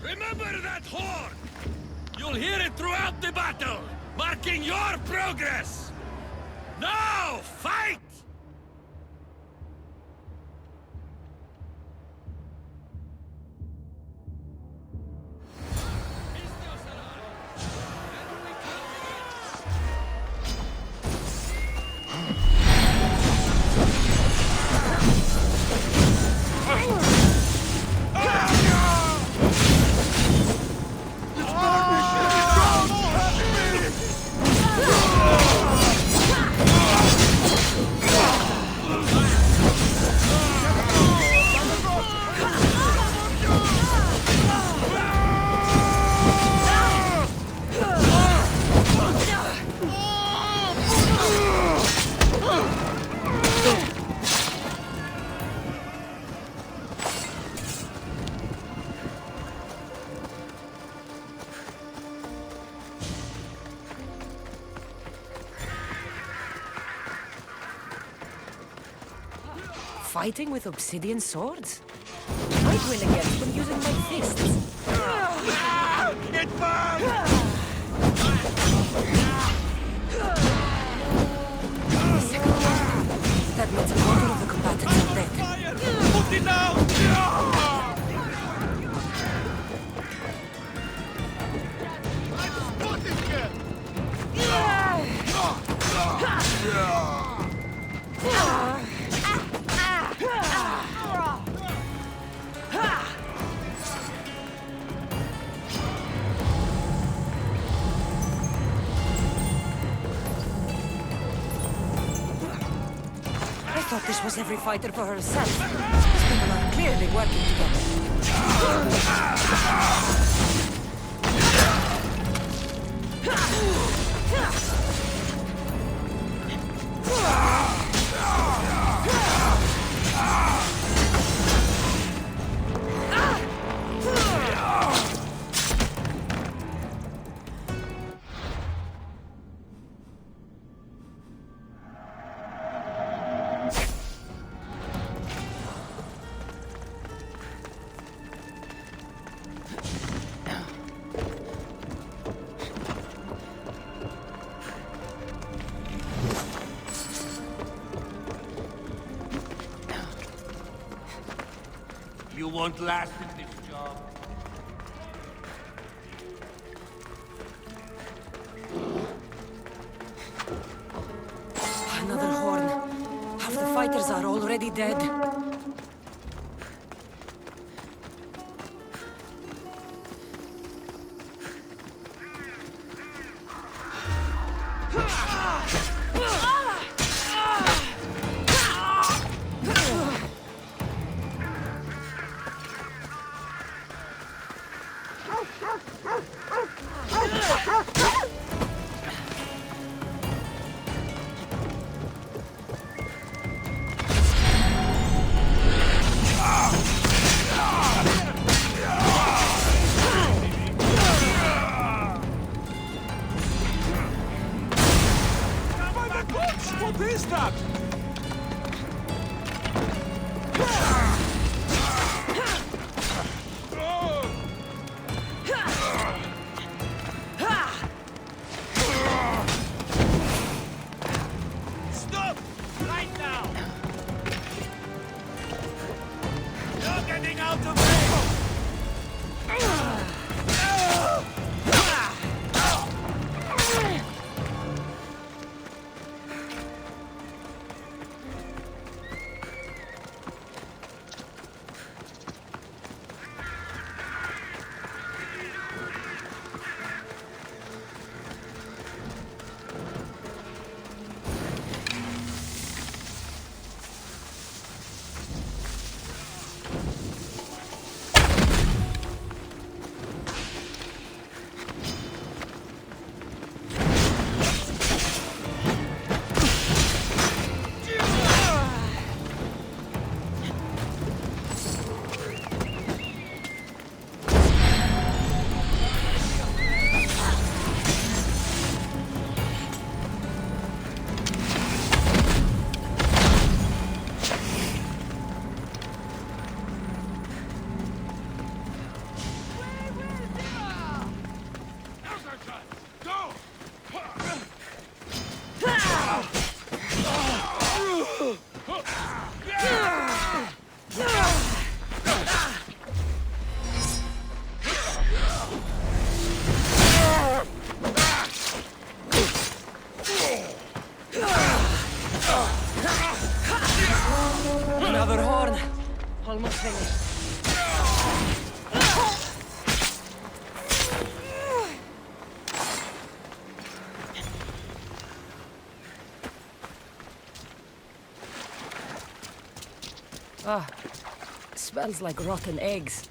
Remember that horn! You'll hear it throughout the battle, marking your progress! Now, fight! Fighting with obsidian swords? I'd win against them using my fists. It burns! That means a quarter of the combatants are dead. Put it down! I'm spotted here! I thought this was every fighter for herself. These people are clearly working together. You won't last in this job. Another horn. Half the fighters are already dead. What is that? Stop! Right now! You're getting out of range! Almost finished. Ah, smells like rotten eggs.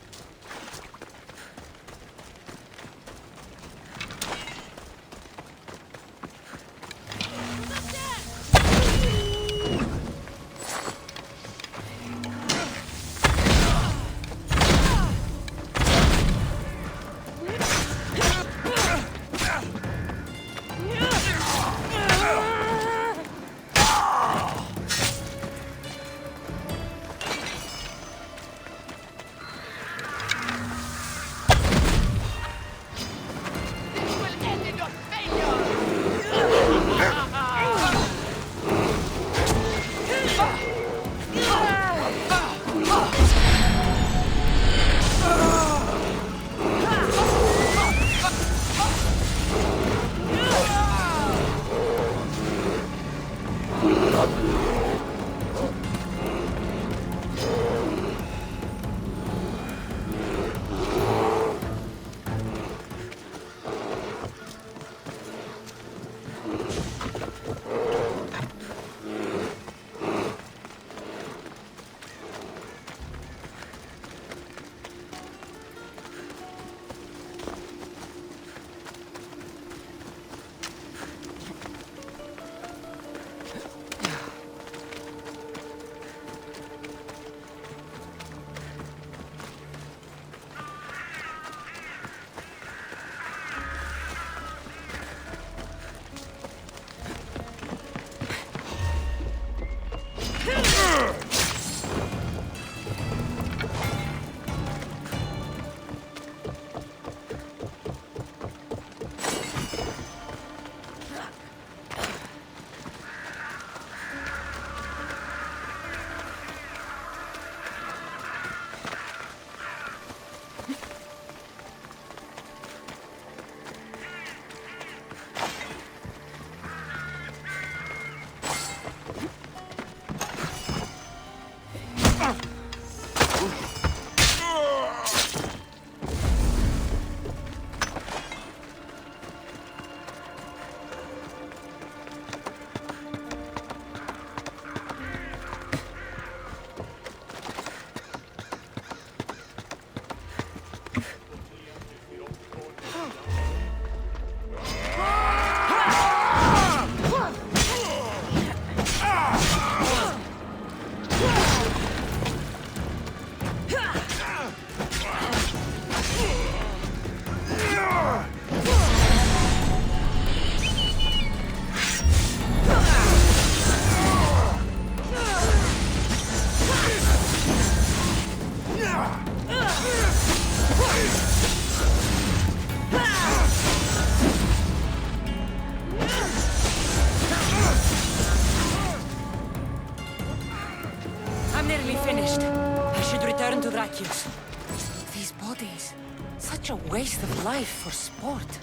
These bodies. Such a waste of life for sport.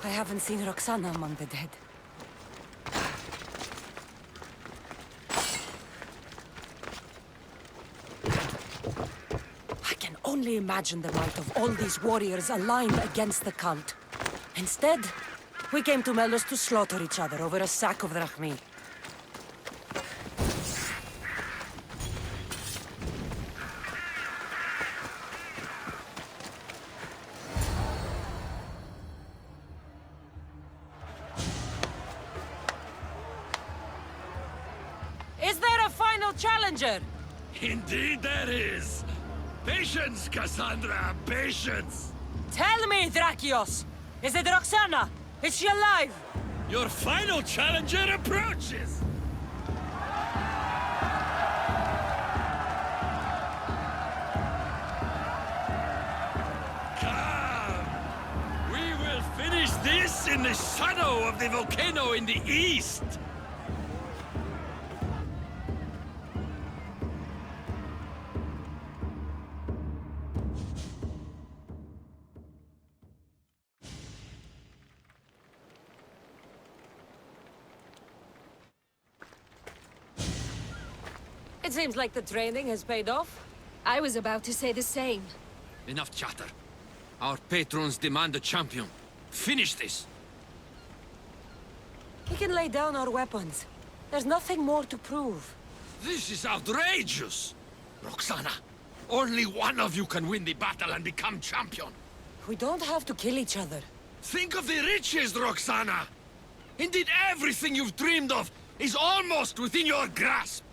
I haven't seen Roxana among the dead. I can only imagine the might of all these warriors aligned against the cult. Instead, we came to Melos to slaughter each other over a sack of drachmi. Is there a final challenger? Indeed there is. Patience, Kassandra, patience! Tell me, Drakios! Is it Roxana? Is she alive? Your final challenger approaches! Come! We will finish this in the shadow of the volcano in the east! It seems like the training has paid off. I was about to say the same. Enough chatter. Our patrons demand a champion. Finish this! We can lay down our weapons. There's nothing more to prove. This is outrageous! Roxana, only one of you can win the battle and become champion. We don't have to kill each other. Think of the riches, Roxana! Indeed, everything you've dreamed of is almost within your grasp.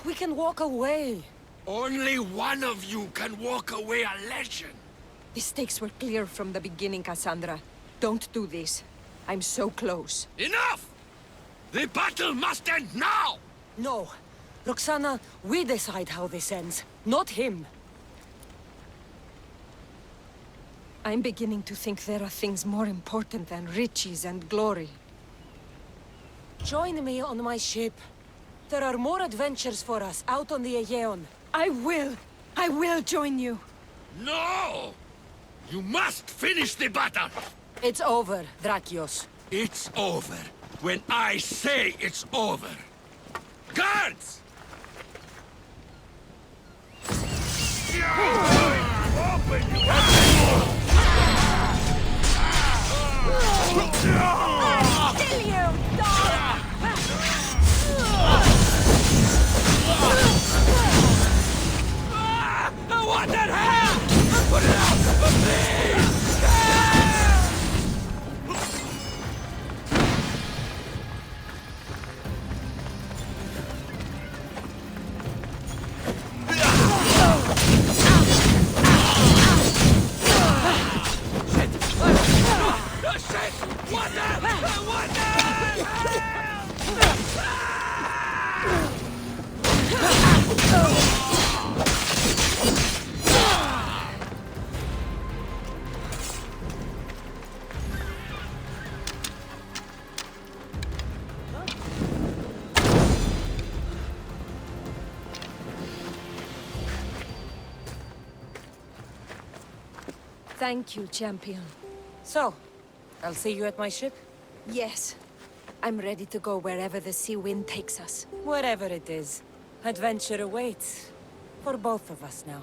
We can walk away. Only one of you can walk away a legend. The stakes were clear from the beginning, Kassandra. Don't do this. I'm so close. Enough! The battle must end now! No. Roxana, we decide how this ends, not him. I'm beginning to think there are things more important than riches and glory. Join me on my ship. There are more adventures for us out on the Aegean. I will join you. No! You must finish the battle! It's over, Drakios. It's over when I say it's over. Guards! Kill you, dog! I want that hand! Put it out! Please! Thank you, champion. So, I'll see you at my ship? Yes. I'm ready to go wherever the sea wind takes us. Wherever it is. Adventure awaits. For both of us now.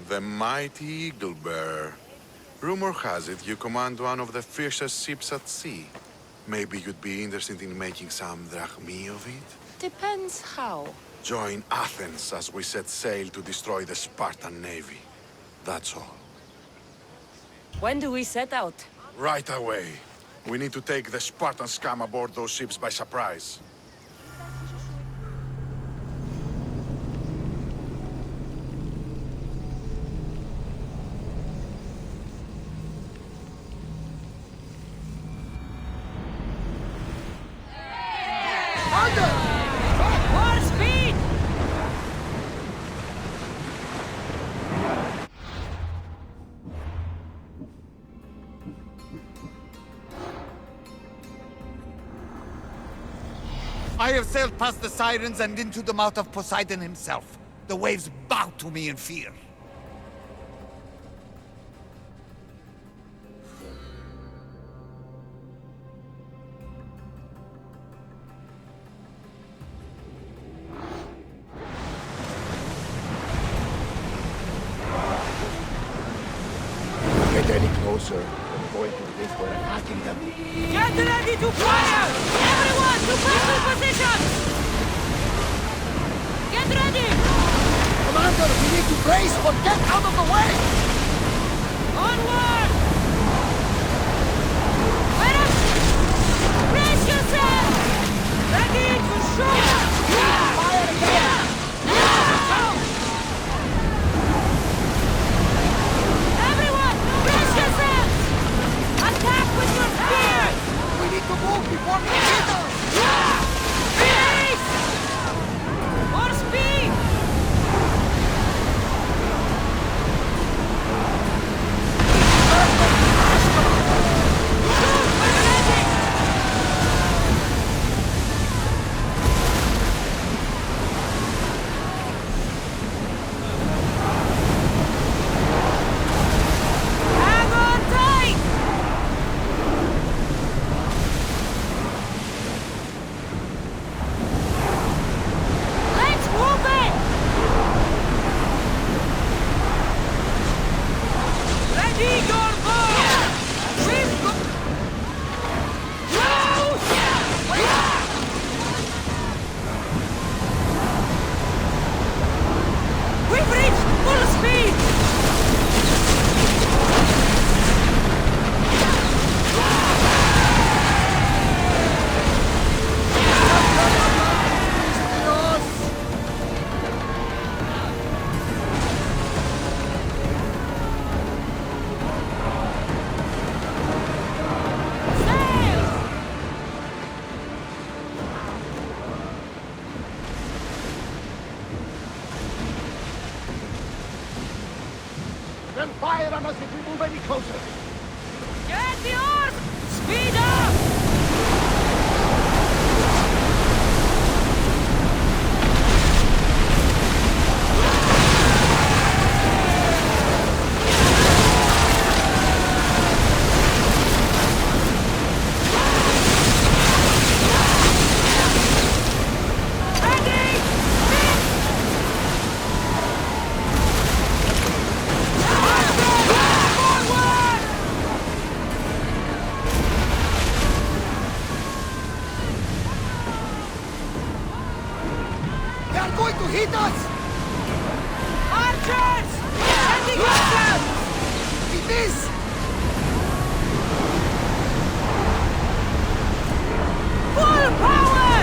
The mighty Eagle Bearer. Rumor has it you command one of the fiercest ships at sea. Maybe you'd be interested in making some drachmi of it? Depends how. Join Athens as we set sail to destroy the Spartan navy. That's all. When do we set out? Right away. We need to take the Spartan scum aboard those ships by surprise. More speed! I have sailed past the sirens and into the mouth of Poseidon himself. The waves bow to me in fear. Get any closer. We're going to risk we're attacking them. Get ready to fire! Everyone to personal positions! Get ready! Commander, we need to brace They'll fire on us if we move any closer. Get the orb! Speed up! Going to hit us! Archers! Sending missiles! We miss! Full power!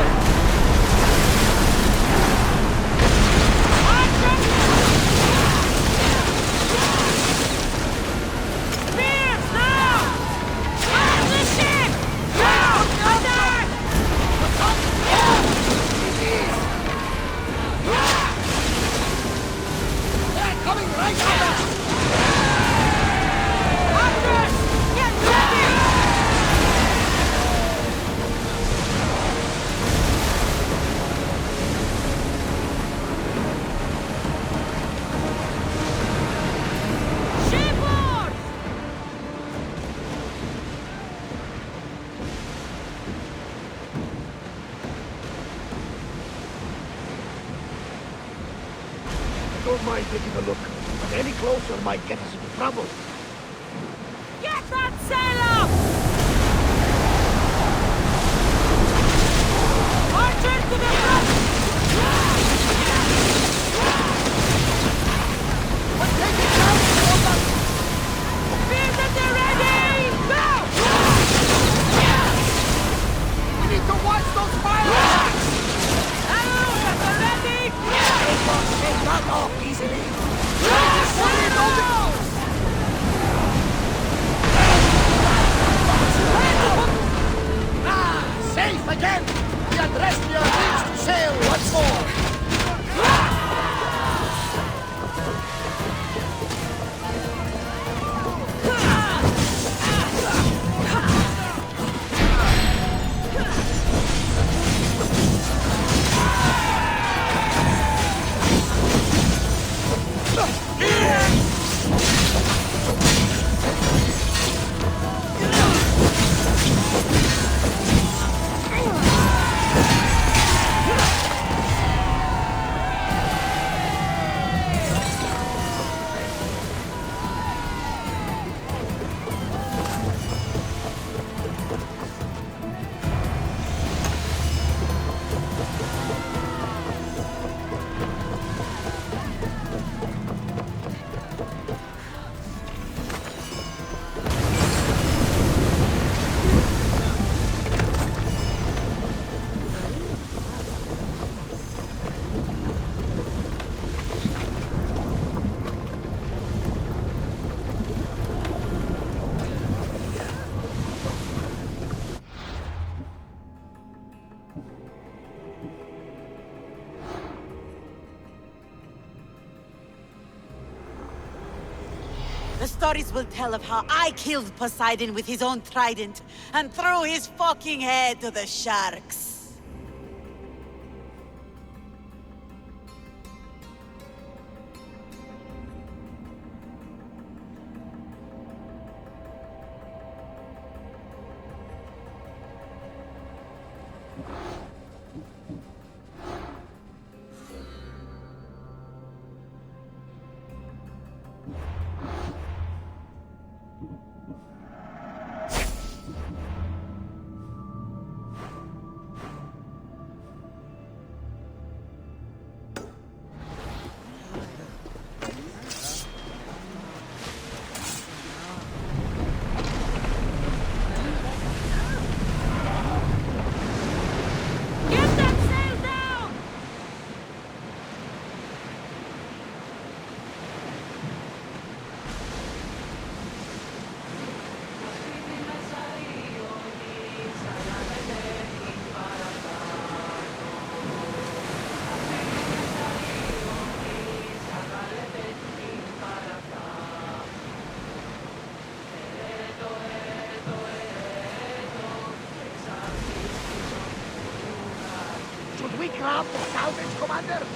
Archers! Spears now! Fire the ship! Now! Attack! They're coming right at us! Archers! Get ready! Shipboard! Don't mind taking a look, but any closer might get us into trouble. Get that sail up! Archers to the front! We're taking damage from them! Spears at the ready! Go! We need to watch those fires! Arrows at the ready! They won't shake that off easily! Safe again! The Adrestia needs to sail once more! The stories will tell of how I killed Poseidon with his own trident and threw his fucking head to the sharks. Should we grab the salvage, Commander?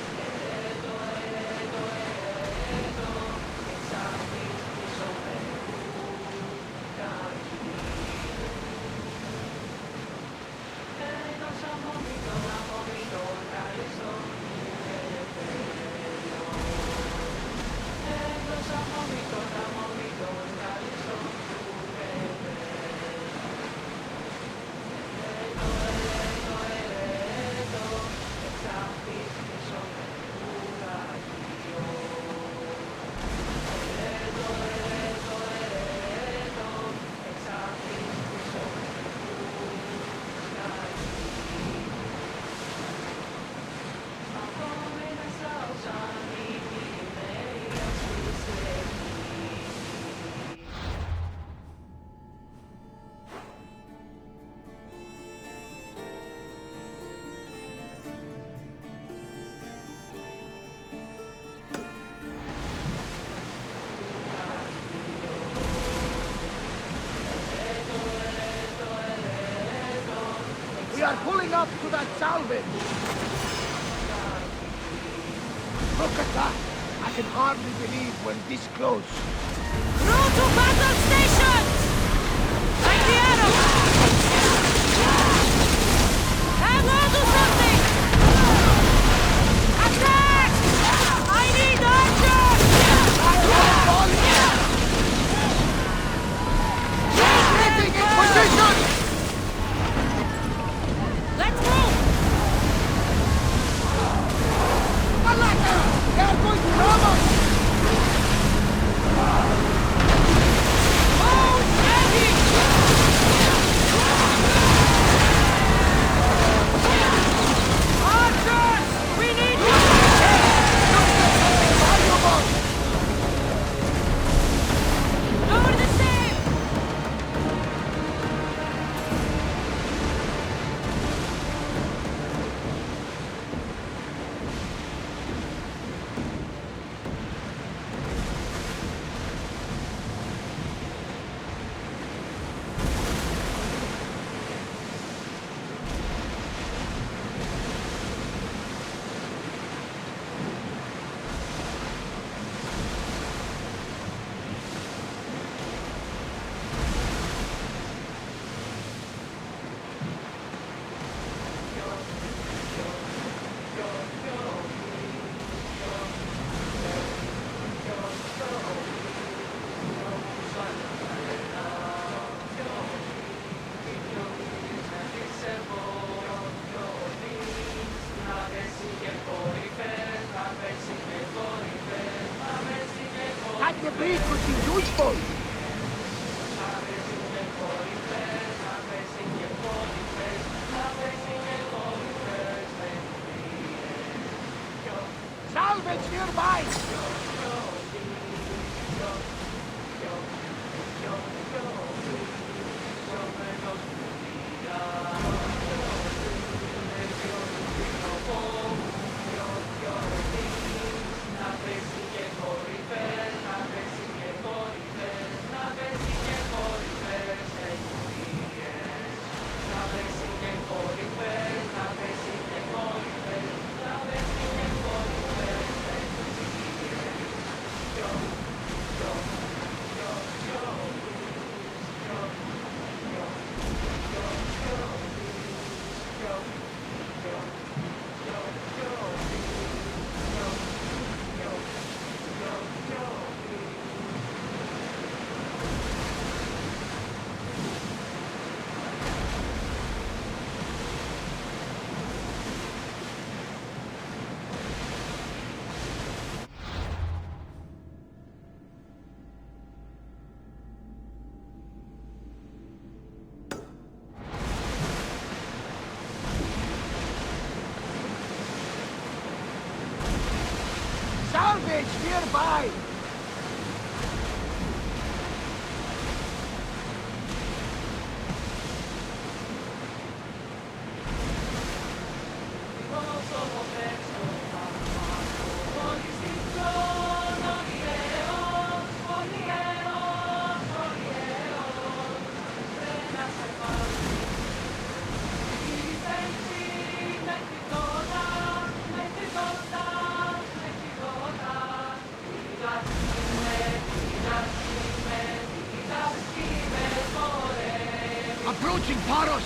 We are pulling up to that salvage. Look at that. I can hardly believe we're this close. Through to battle stations! Like the arrow! Hang on to something! Attack! I need archers! Getting in position! Let's move! Alaka! They are going to ram us! Oh, heavy! Archers! We need you! Lower the sail! That debris could be useful! Salvage nearby! Salvage nearby! approaching Paros!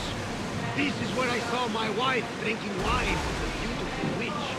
This is where I saw my wife drinking wine with a beautiful witch.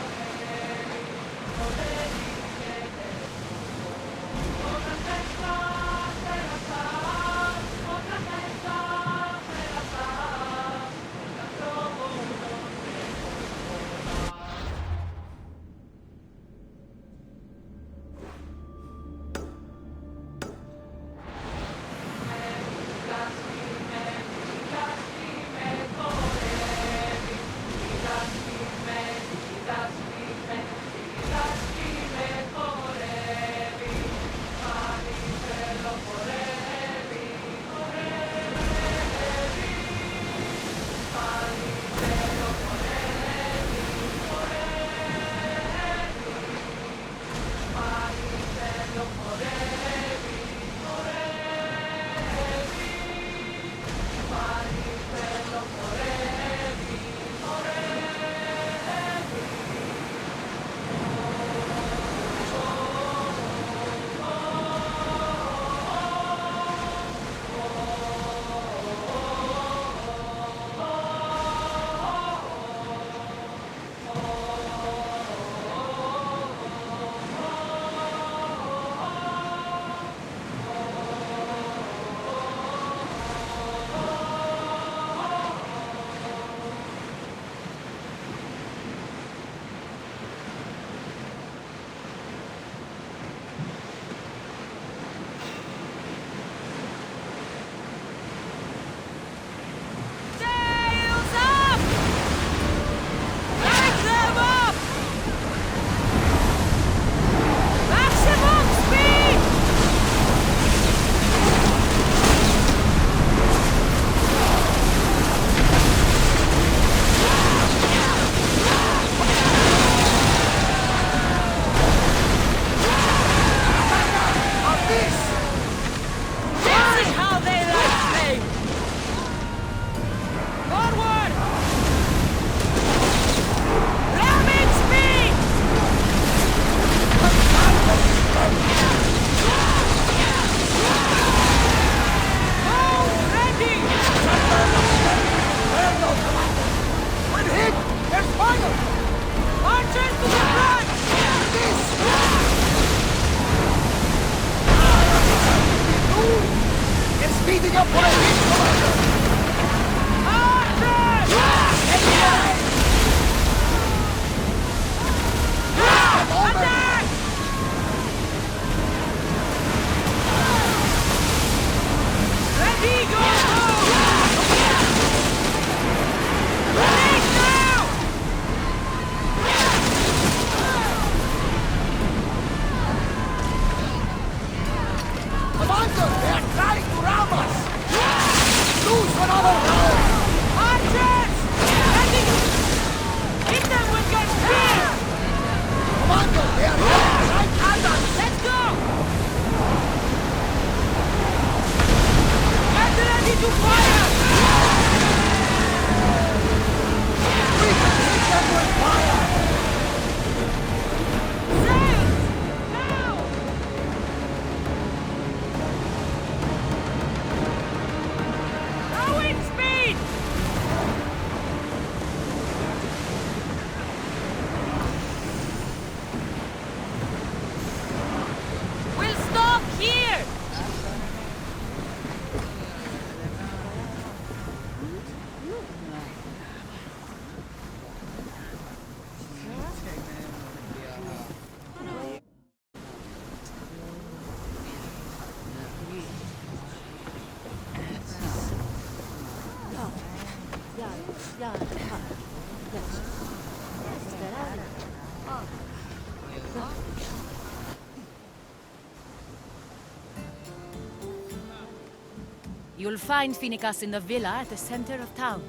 You'll find Finicas in the villa at the center of town.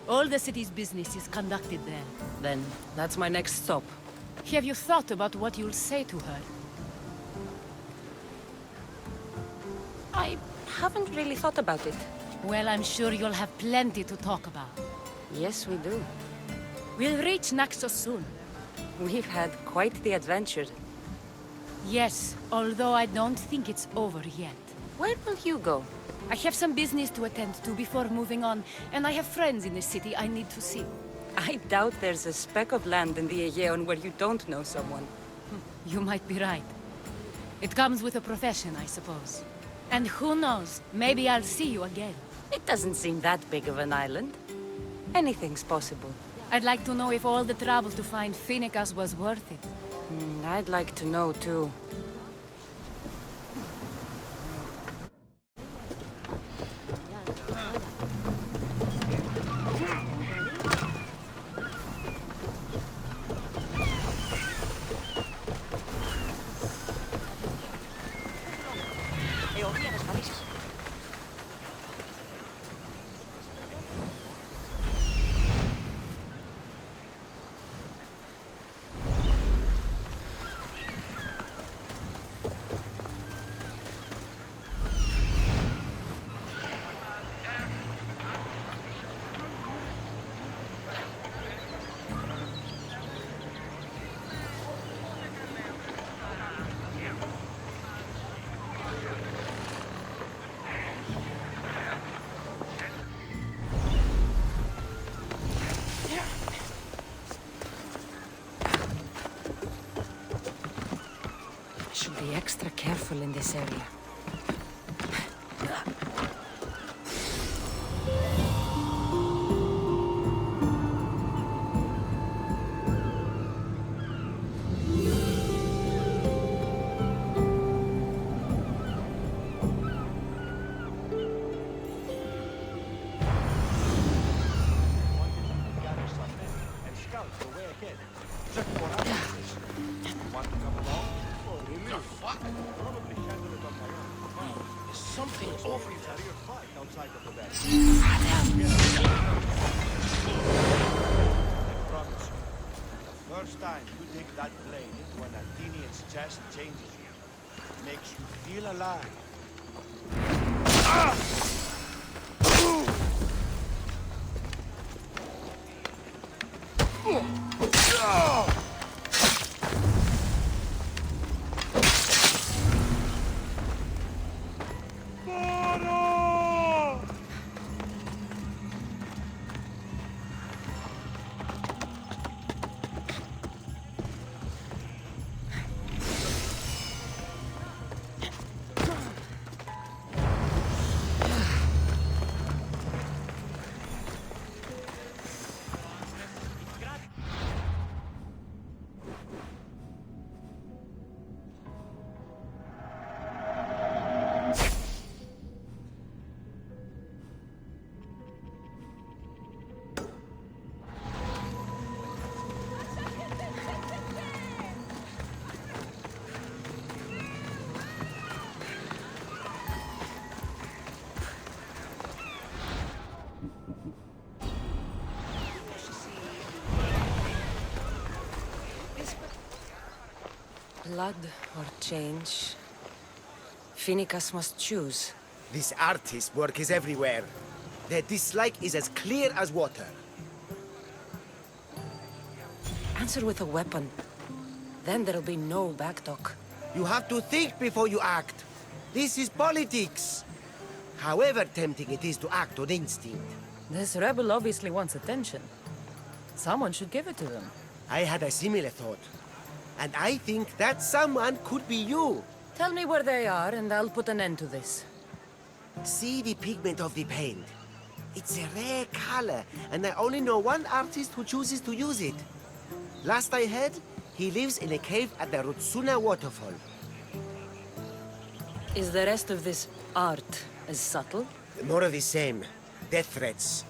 All the city's business is conducted there. Then, that's my next stop. Have you thought about what you'll say to her? I haven't really thought about it. Well, I'm sure you'll have plenty to talk about. Yes, we do. We'll reach Naxos soon. We've had quite the adventure. Yes, although I don't think it's over yet. Where will you go? I have some business to attend to before moving on, and I have friends in the city I need to see. I doubt there's a speck of land in the Aegean where you don't know someone. You might be right. It comes with a profession, I suppose. And who knows, maybe I'll see you again. It doesn't seem that big of an island. Anything's possible. I'd like to know if all the trouble to find Finicus was worth it. I'd like to know, too. Should be extra careful in this area. First time you dig that blade into an Athenian's chest changes you. Makes you feel alive. Blood or change? Finicus must choose. This artist's work is everywhere. Their dislike is as clear as water. Answer with a weapon. Then there'll be no backtalk. You have to think before you act. This is politics. However tempting it is to act on instinct. This rebel obviously wants attention. Someone should give it to them. I had a similar thought. And I think that someone could be you. Tell me where they are, and I'll put an end to this. See the pigment of the paint. It's a rare color, and I only know one artist who chooses to use it. Last I heard, he lives in a cave at the Rutsuna waterfall. Is the rest of this art as subtle? More of the same. Death threats.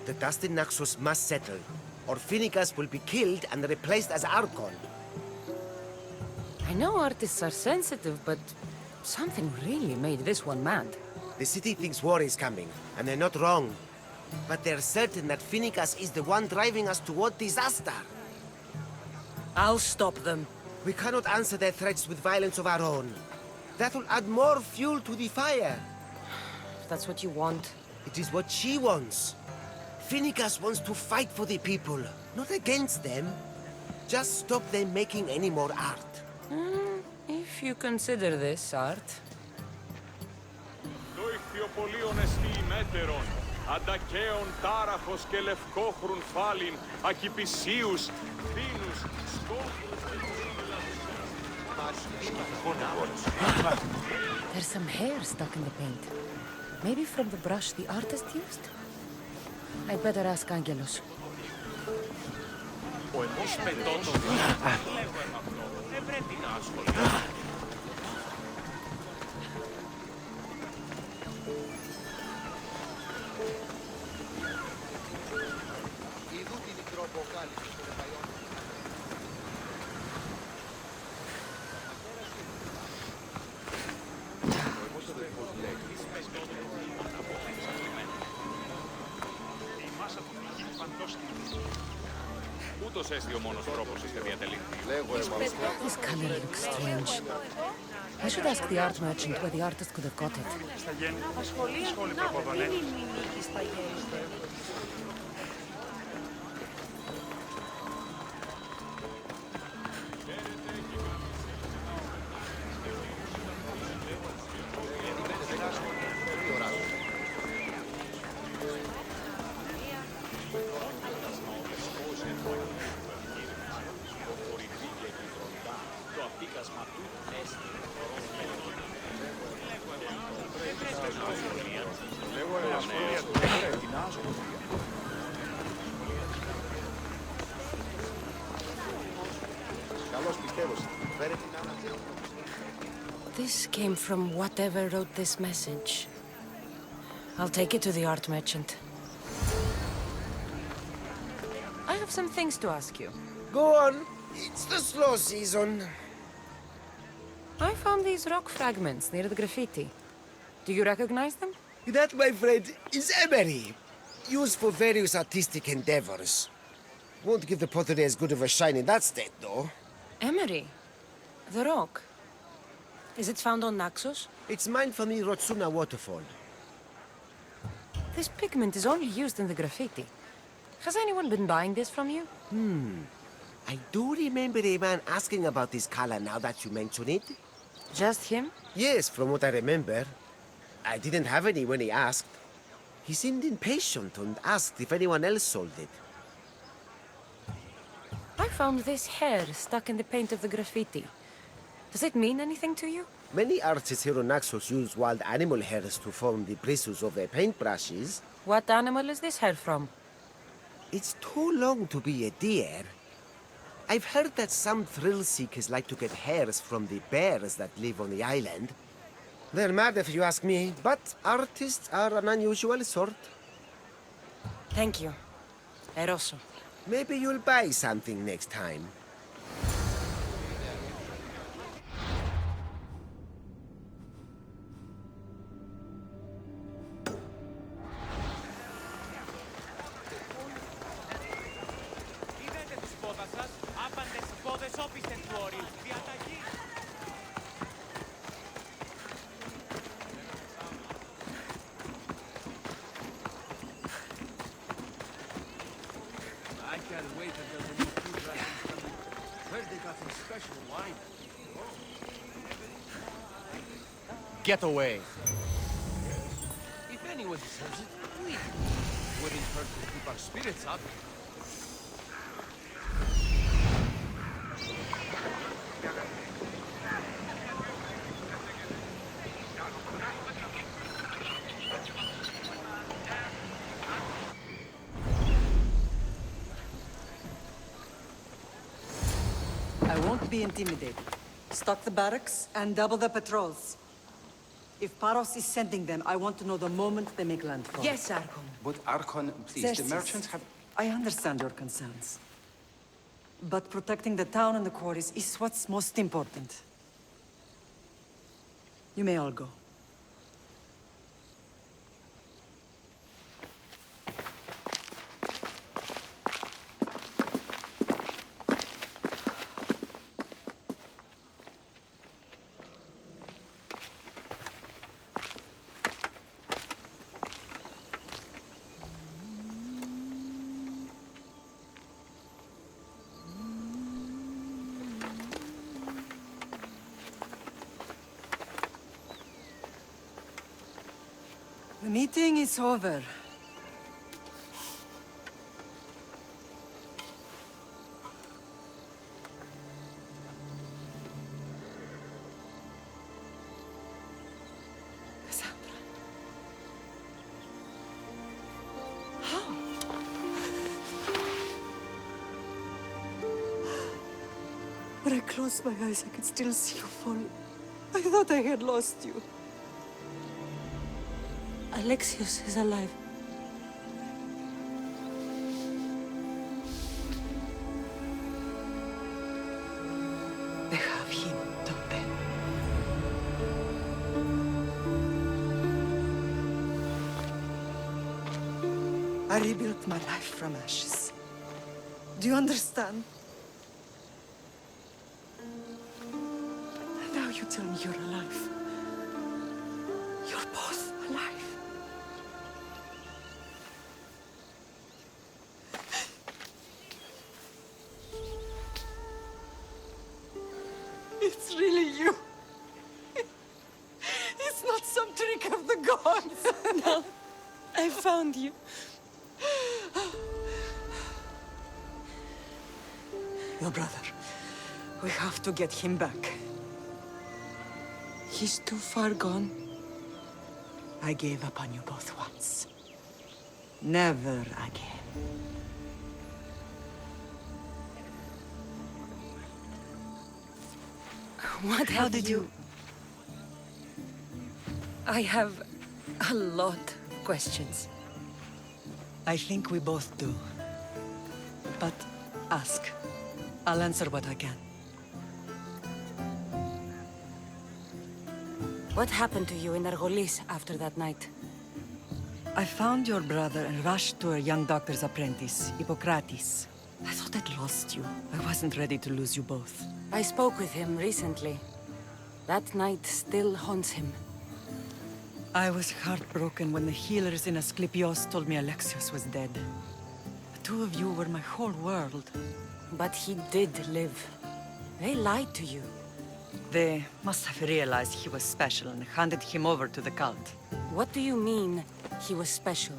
The dust in Naxos must settle, or Finicus will be killed and replaced as Archon. I know artists are sensitive, but something really made this one mad. The city thinks war is coming, and they're not wrong. But they're certain that Finicus is the one driving us toward disaster. I'll stop them. We cannot answer their threats with violence of our own. That will add more fuel to the fire. If that's what you want. It is what she wants. Finicus wants to fight for the people, not against them. Just stop them making any more art. If you consider this art. Θεοπολίων εστί ημέτερον, αντακαίων τάραχος και λευκόχρουν φάλιν, ακυπησίους, δίνους, σκόφους και There's some hair stuck in the paint. Maybe from the brush the artist used? I'd better ask Angelos. Ο εμείς πετώτος λέγω αυτό. Δεν πρέπει να ασχοληθώ. Ειδού τη μικροποκάλυψη των Ευαγιών. Ούτως έστι ο μόνος τρόπος είστε διατελείτη. This color looks strange. I should ask the art merchant where the artist could have got it. This came from whatever wrote this message. I'll take it to the art merchant. I have some things to ask you. Go on. It's the slow season. I found these rock fragments near the graffiti. Do you recognize them? That, my friend, is emery. Used for various artistic endeavors. Won't give the pottery as good of a shine in that state, though. Emery? The rock? Is it found on Naxos? It's mined from the Rotsuna waterfall. This pigment is only used in the graffiti. Has anyone been buying this from you? I do remember a man asking about this color now that you mention it. Just him? Yes, from what I remember. I didn't have any when he asked. He seemed impatient and asked if anyone else sold it. I found this hair stuck in the paint of the graffiti. Does it mean anything to you? Many artists here on Naxos use wild animal hairs to form the bristles of their paintbrushes. What animal is this hair from? It's too long to be a deer. I've heard that some thrill seekers like to get hairs from the bears that live on the island. They're mad if you ask me, but artists are an unusual sort. Thank you. Eroso. Maybe you'll buy something next time. I can't wait until the new food rations come in. Heard they got some special wine. Get away. If anyone deserves it, we do. Wouldn't hurt to keep our spirits up. I won't be intimidated. Stock the barracks and double the patrols. If Paros is sending them, I want to know the moment they make landfall. Yes, Archon. But Archon, please, Xerxes, the merchants have... I understand your concerns. But protecting the town and the quarries is what's most important. You may all go. meeting is over. Kassandra. How? When I closed my eyes, I could still see you fall. I thought I had lost you. Alexios is alive. They have him, don't they? I rebuilt my life from ashes. Do you understand? Now you tell me you're alive. You're both alive. It's really you. It's not some trick of the gods. No, I found you. Your brother. We have to get him back. He's too far gone. I gave up on you both once. Never again. What How did you... I have a lot of questions. I think we both do. But ask. I'll answer what I can. What happened to you in Argolis after that night? I found your brother and rushed to a young doctor's apprentice, Hippocrates. I thought I'd lost you. I wasn't ready to lose you both. I spoke with him recently. That night still haunts him. I was heartbroken when the healers in Asclepios told me Alexios was dead. The two of you were my whole world. But he did live. They lied to you. They must have realized he was special and handed him over to the cult. What do you mean, he was special?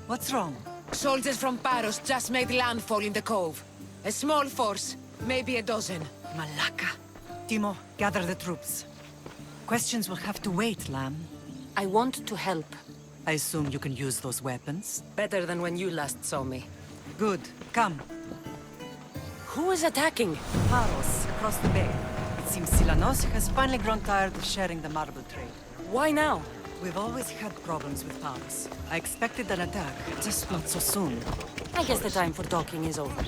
What's wrong? Soldiers from Paros just made landfall in the cove. A small force, maybe a dozen. Malaka. Timo, gather the troops. Questions will have to wait, Lamb. I want to help. I assume you can use those weapons? Better than when you last saw me. Good. Come. Who is attacking? Paros, across the bay. It seems Silanos has finally grown tired of sharing the marble trade. Why now? We've always had problems with Paros. I expected an attack, just not so soon. I guess the time for talking is over.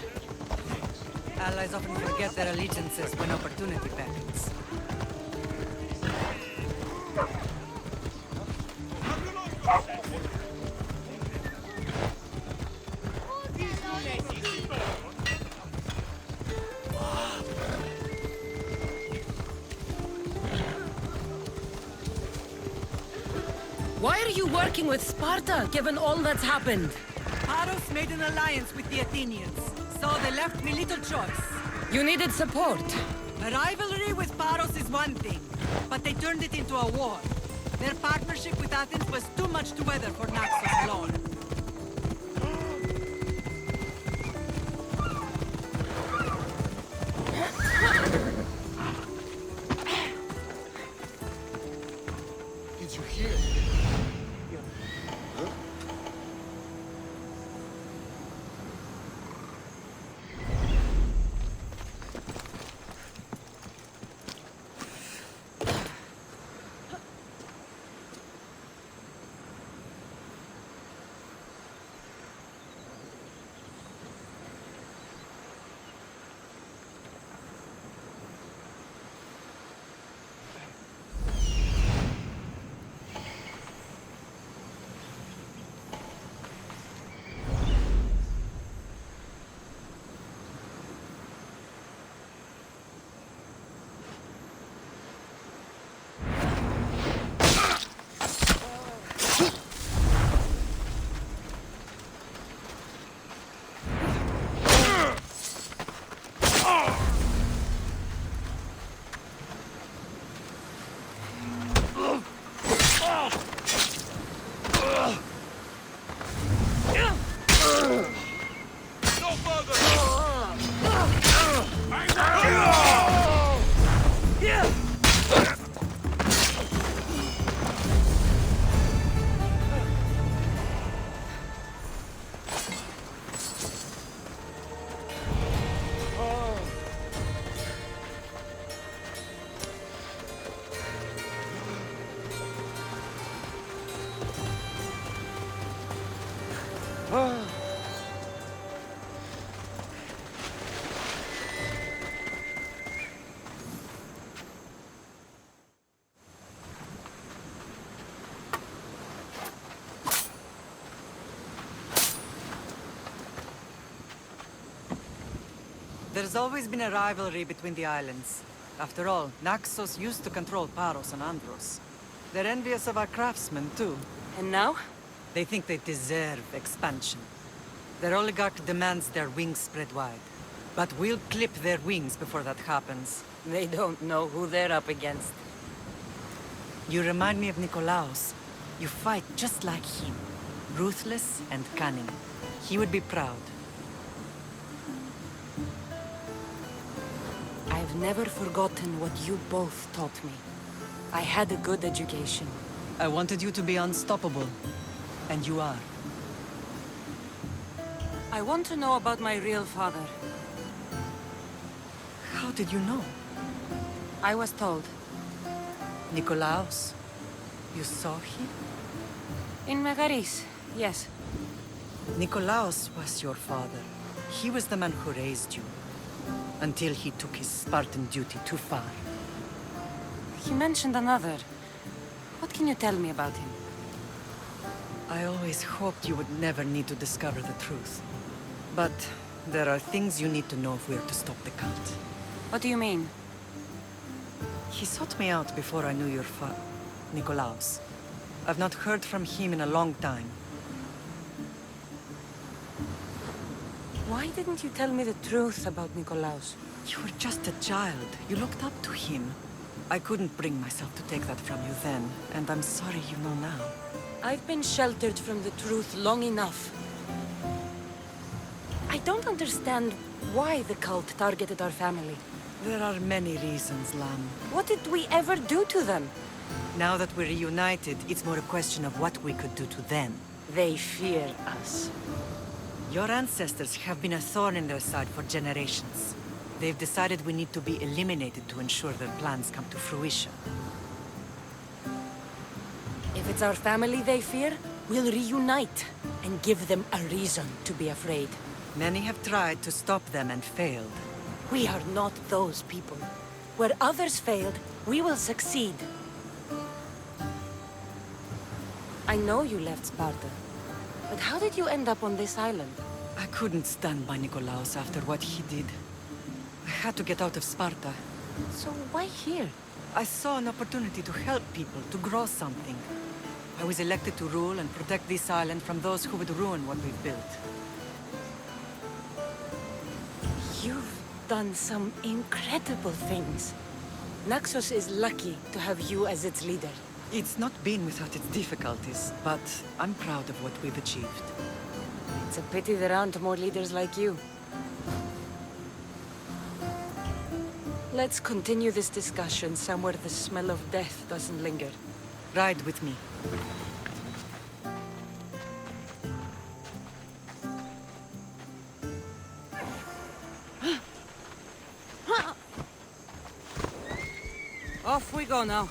Allies often forget their allegiances when opportunity beckons. Why are you working with Sparta, given all that's happened? Paros made an alliance with the Athenians, so they left me little choice. You needed support. A rivalry with Paros is one thing, but they turned it into a war. Their partnership with Athens was too much to weather for Naxos alone. Did you hear? There's always been a rivalry between the islands. After all, Naxos used to control Paros and Andros. They're envious of our craftsmen, too. And now? They think they deserve expansion. Their oligarch demands their wings spread wide. But we'll clip their wings before that happens. They don't know who they're up against. You remind me of Nikolaos. You fight just like him. Ruthless and cunning. He would be proud. I've never forgotten what you both taught me. I had a good education. I wanted you to be unstoppable. And you are. I want to know about my real father. How did you know? I was told. Nikolaos? You saw him? In Megaris, yes. Nikolaos was your father. He was the man who raised you. Until he took his Spartan duty too far. He mentioned another. What can you tell me about him? I always hoped you would never need to discover the truth. But there are things you need to know if we are to stop the cult. What do you mean? He sought me out before I knew your Nikolaos. I've not heard from him in a long time. Why didn't you tell me the truth about Nikolaos? You were just a child. You looked up to him. I couldn't bring myself to take that from you then, and I'm sorry you know now. I've been sheltered from the truth long enough. I don't understand why the cult targeted our family. There are many reasons, Lam. What did we ever do to them? Now that we're reunited, it's more a question of what we could do to them. They fear us. Your ancestors have been a thorn in their side for generations. They've decided we need to be eliminated to ensure their plans come to fruition. If it's our family they fear, we'll reunite and give them a reason to be afraid. Many have tried to stop them and failed. We are not those people. Where others failed, we will succeed. I know you left Sparta, but how did you end up on this island? I couldn't stand by Nikolaos after what he did. I had to get out of Sparta. So why here? I saw an opportunity to help people, to grow something. I was elected to rule and protect this island from those who would ruin what we've built. You've done some incredible things. Naxos is lucky to have you as its leader. It's not been without its difficulties, but I'm proud of what we've achieved. It's a pity there aren't more leaders like you. Let's continue this discussion somewhere the smell of death doesn't linger. Ride with me. Off we go now.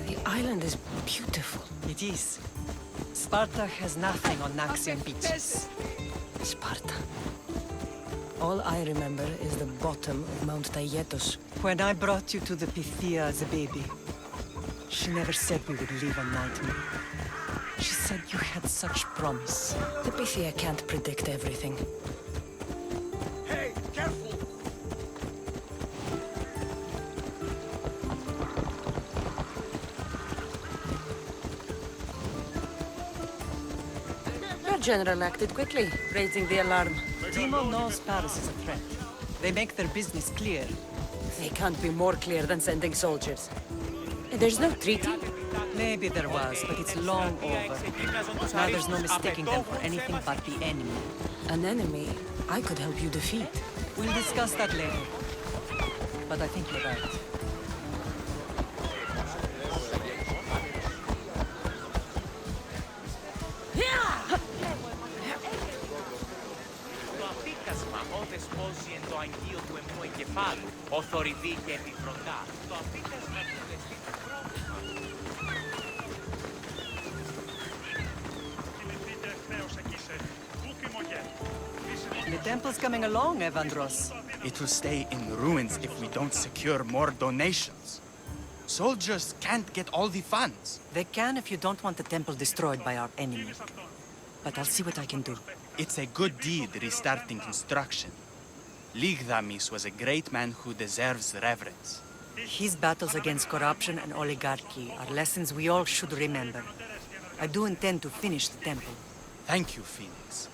The island is beautiful. It is. Sparta has nothing on Naxian beaches. Sparta. All I remember is the bottom of Mount Taygetos. When I brought you to the Pythia as a baby, she never said we would live a nightmare. She said you had such promise. The Pythia can't predict everything. Hey, careful! Your general acted quickly, raising the alarm. Timo knows Paris is a threat. They make their business clear. They can't be more clear than sending soldiers. There's no treaty? Maybe there was, but it's long over. Now there's no mistaking them for anything but the enemy. An enemy I could help you defeat. We'll discuss that later. But I think you're right. Ο δεσπόζει εν το αγγείο του εμού εγκεφάλου, ο θορυβή και επιφροντά. Το αφήκασμα του δεστή του πρόβλημα. The temple's coming along, Evandros. It will stay in ruins if we don't secure more donations. Soldiers can't get all the funds. They can if you don't want the temple destroyed by our enemy. but I'll see what I can do. It's a good deed restarting construction. Ligdamis was a great man who deserves reverence. His battles against corruption and oligarchy are lessons we all should remember. I do intend to finish the temple. Thank you, Phoenix.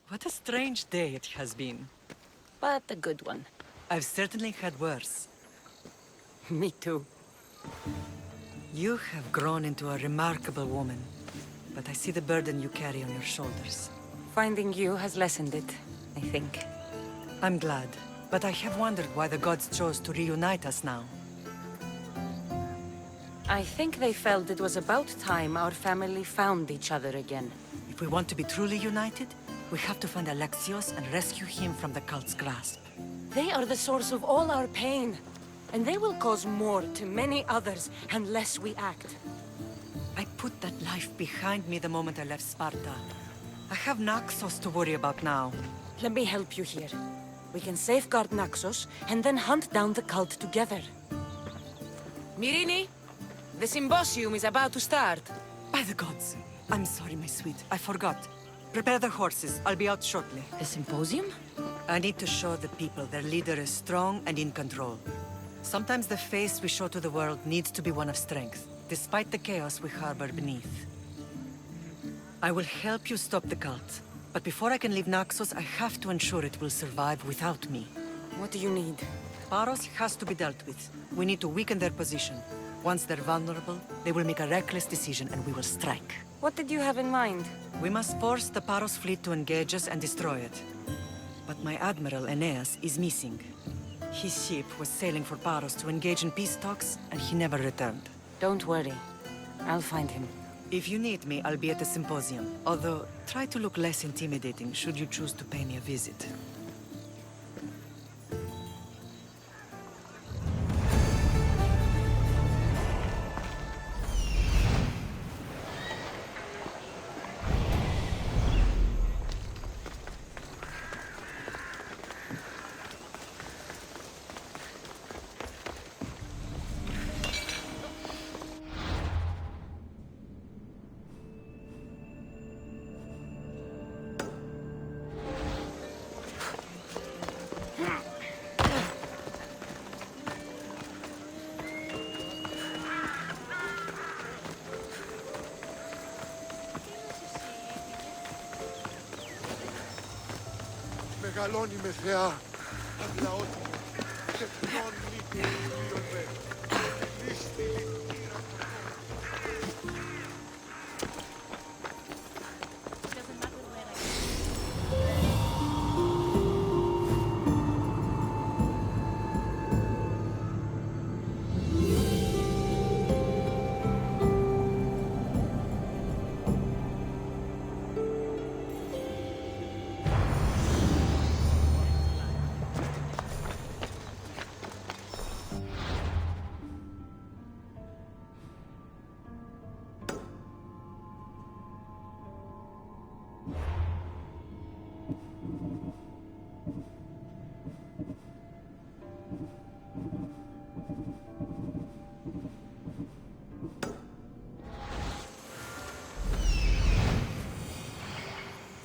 What a strange day it has been. But a good one. I've certainly had worse. Me too. You have grown into a remarkable woman, but I see the burden you carry on your shoulders. Finding you has lessened it, I think. I'm glad, but I have wondered why the gods chose to reunite us now. I think they felt it was about time our family found each other again. If we want to be truly united, we have to find Alexios and rescue him from the cult's grasp. They are the source of all our pain, and they will cause more to many others unless we act. I put that life behind me the moment I left Sparta. I have Naxos to worry about now. Let me help you here. We can safeguard Naxos, and then hunt down the cult together. Myrrine, the symposium is about to start. By the gods! I'm sorry, my sweet. I forgot. Prepare the horses. I'll be out shortly. The symposium? I need to show the people their leader is strong and in control. Sometimes the face we show to the world needs to be one of strength, despite the chaos we harbor beneath. I will help you stop the cult, but before I can leave Naxos, I have to ensure it will survive without me. What do you need? Paros has to be dealt with. We need to weaken their position. Once they're vulnerable, they will make a reckless decision and we will strike. What did you have in mind? We must force the Paros fleet to engage us and destroy it. But my admiral, Aeneas, is missing. His ship was sailing for Paros to engage in peace talks, and he never returned. Don't worry. I'll find him. If you need me, I'll be at the symposium. Although, try to look less intimidating should you choose to pay me a visit. Μεγαλώνει με θεά, αδλαότη, και ποιον λύκει λύονται, λύστη λύκυρα.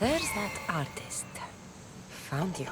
There's that artist. Found you.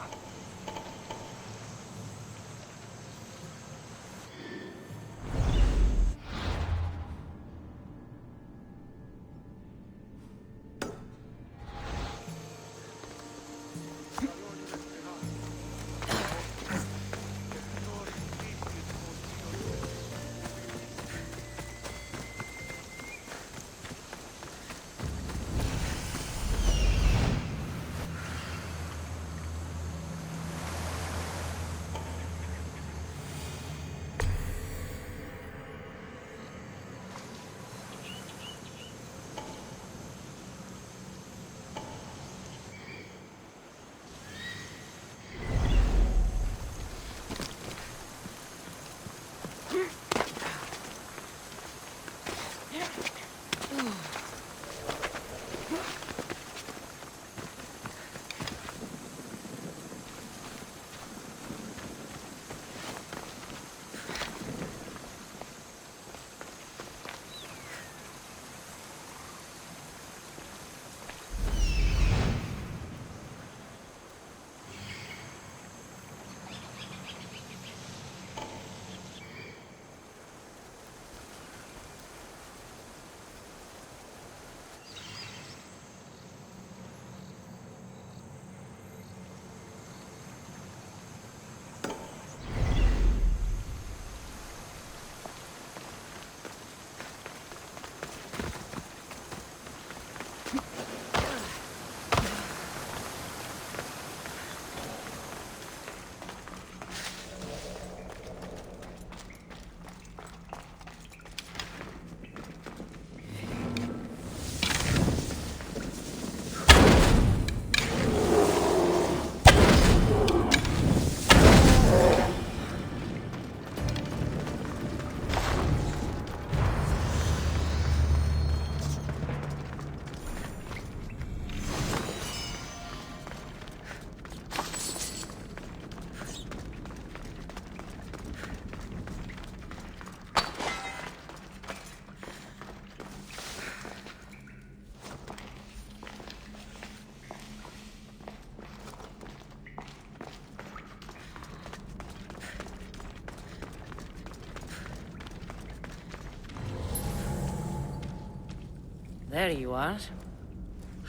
There you are.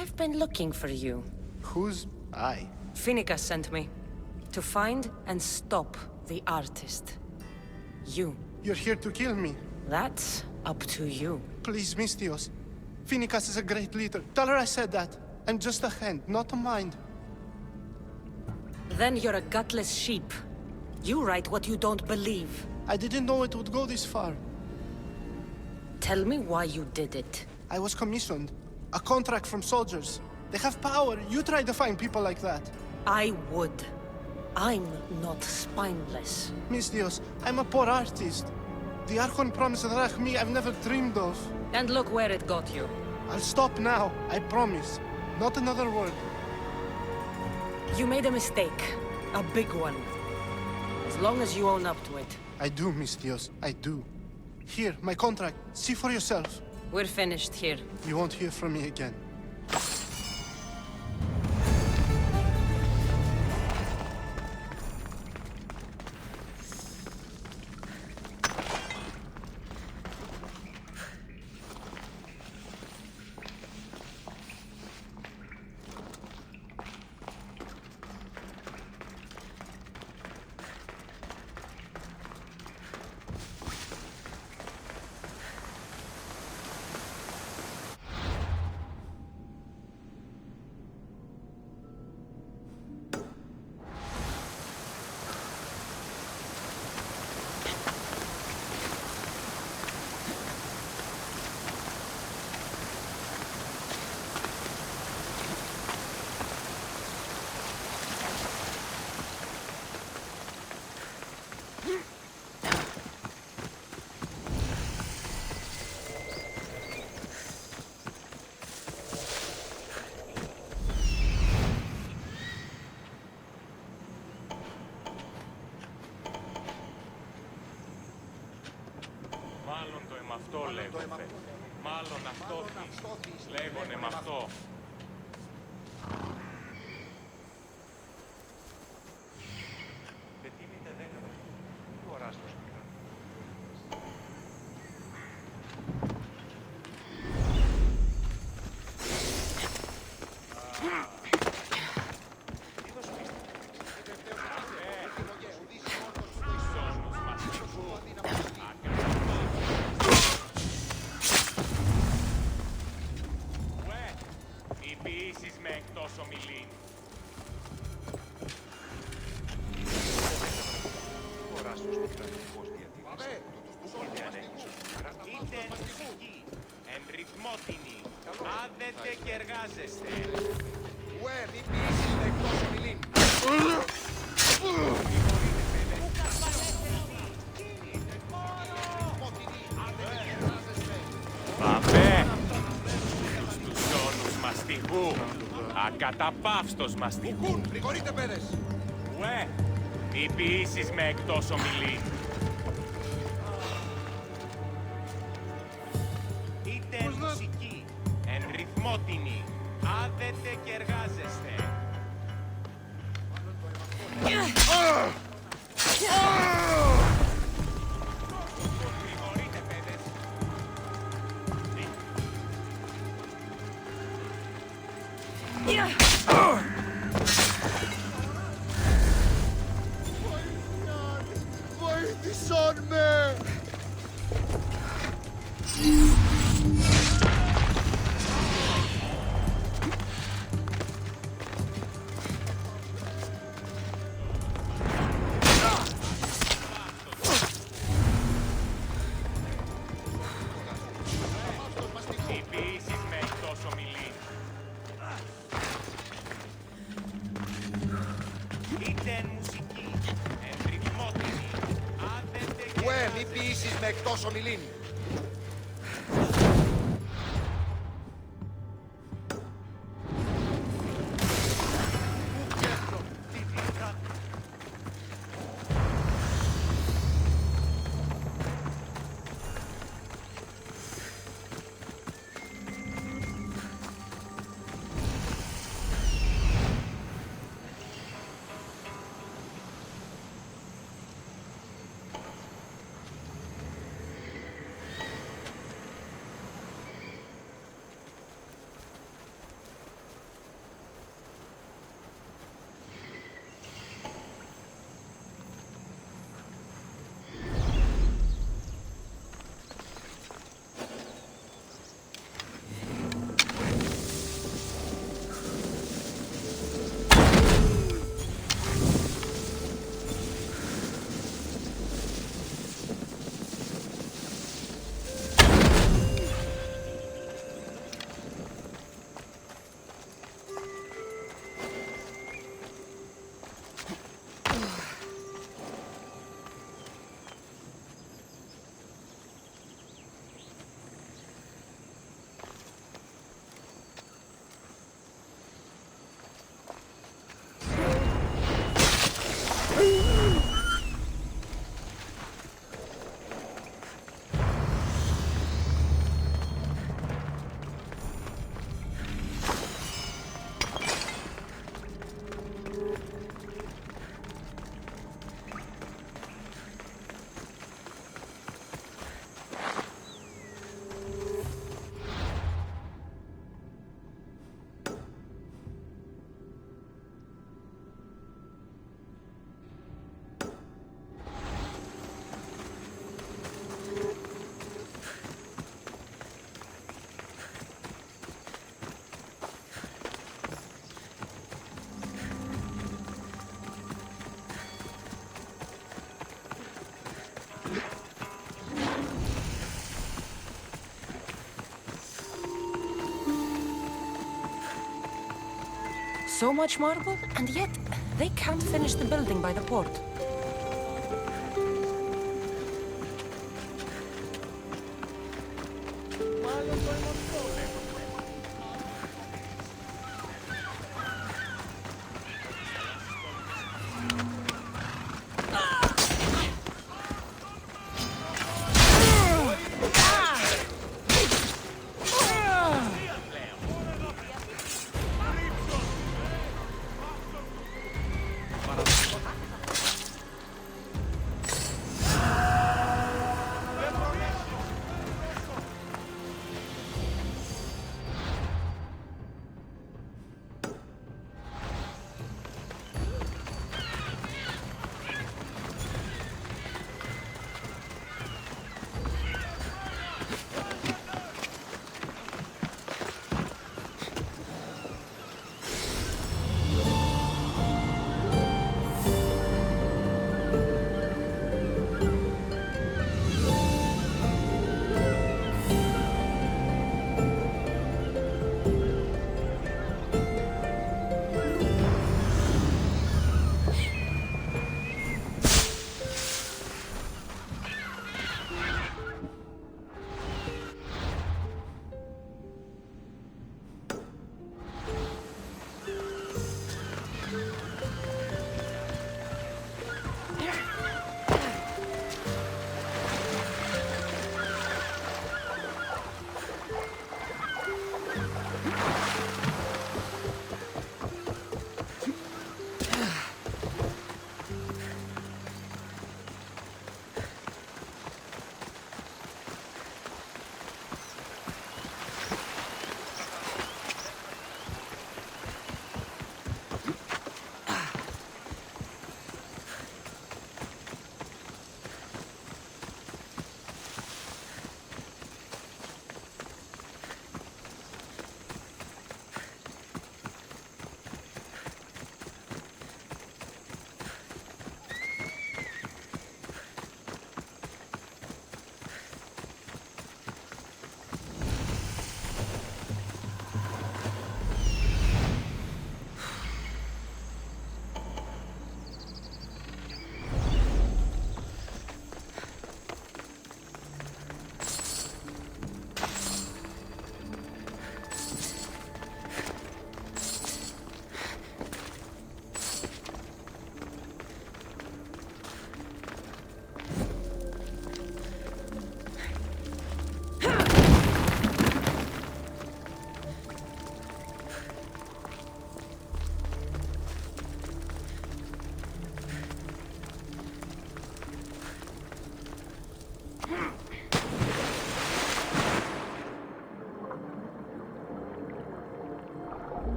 I've been looking for you. Who's I? Finicus sent me. To find and stop the artist. You. You're here to kill me. That's up to you. Please, Misthios. Finicus is a great leader. Tell her I said that. I'm just a hand, not a mind. Then you're a gutless sheep. You write what you don't believe. I didn't know it would go this far. Tell me why you did it. I was commissioned. A contract from soldiers. They have power. You try to find people like that. I would. I'm not spineless. Misthios, I'm a poor artist. The Archon promised Rach me I've never dreamed of. And look where it got you. I'll stop now, I promise. Not another word. You made a mistake. A big one. As long as you own up to it. I do, Misthios. I do. Here, my contract. See for yourself. We're finished here. You won't hear from me again. Αυτό λέγονται. Μάλλον αυτό λέγονται με αυτό. Πετύμητε 10 του οράστος. Άδετε και εργάζεστε. Ουε, μη πείσεις με εκτός ομιλήν. Πάμε στους ζώνους μαστιγού. Ακαταπαύστος μαστιγού. Προχωρείτε, παιδες. Ουε, μη πείσεις με εκτός ομιλήν. Είτε μουσική, εν ρυθμότινη. Άδετε και εργάζεστε. Προχωρείτε, παιδες. Βοήθησον με! Ουε, μη πείσεις με εκτός ομιλήν. So much marble, and yet they can't finish the building by the port.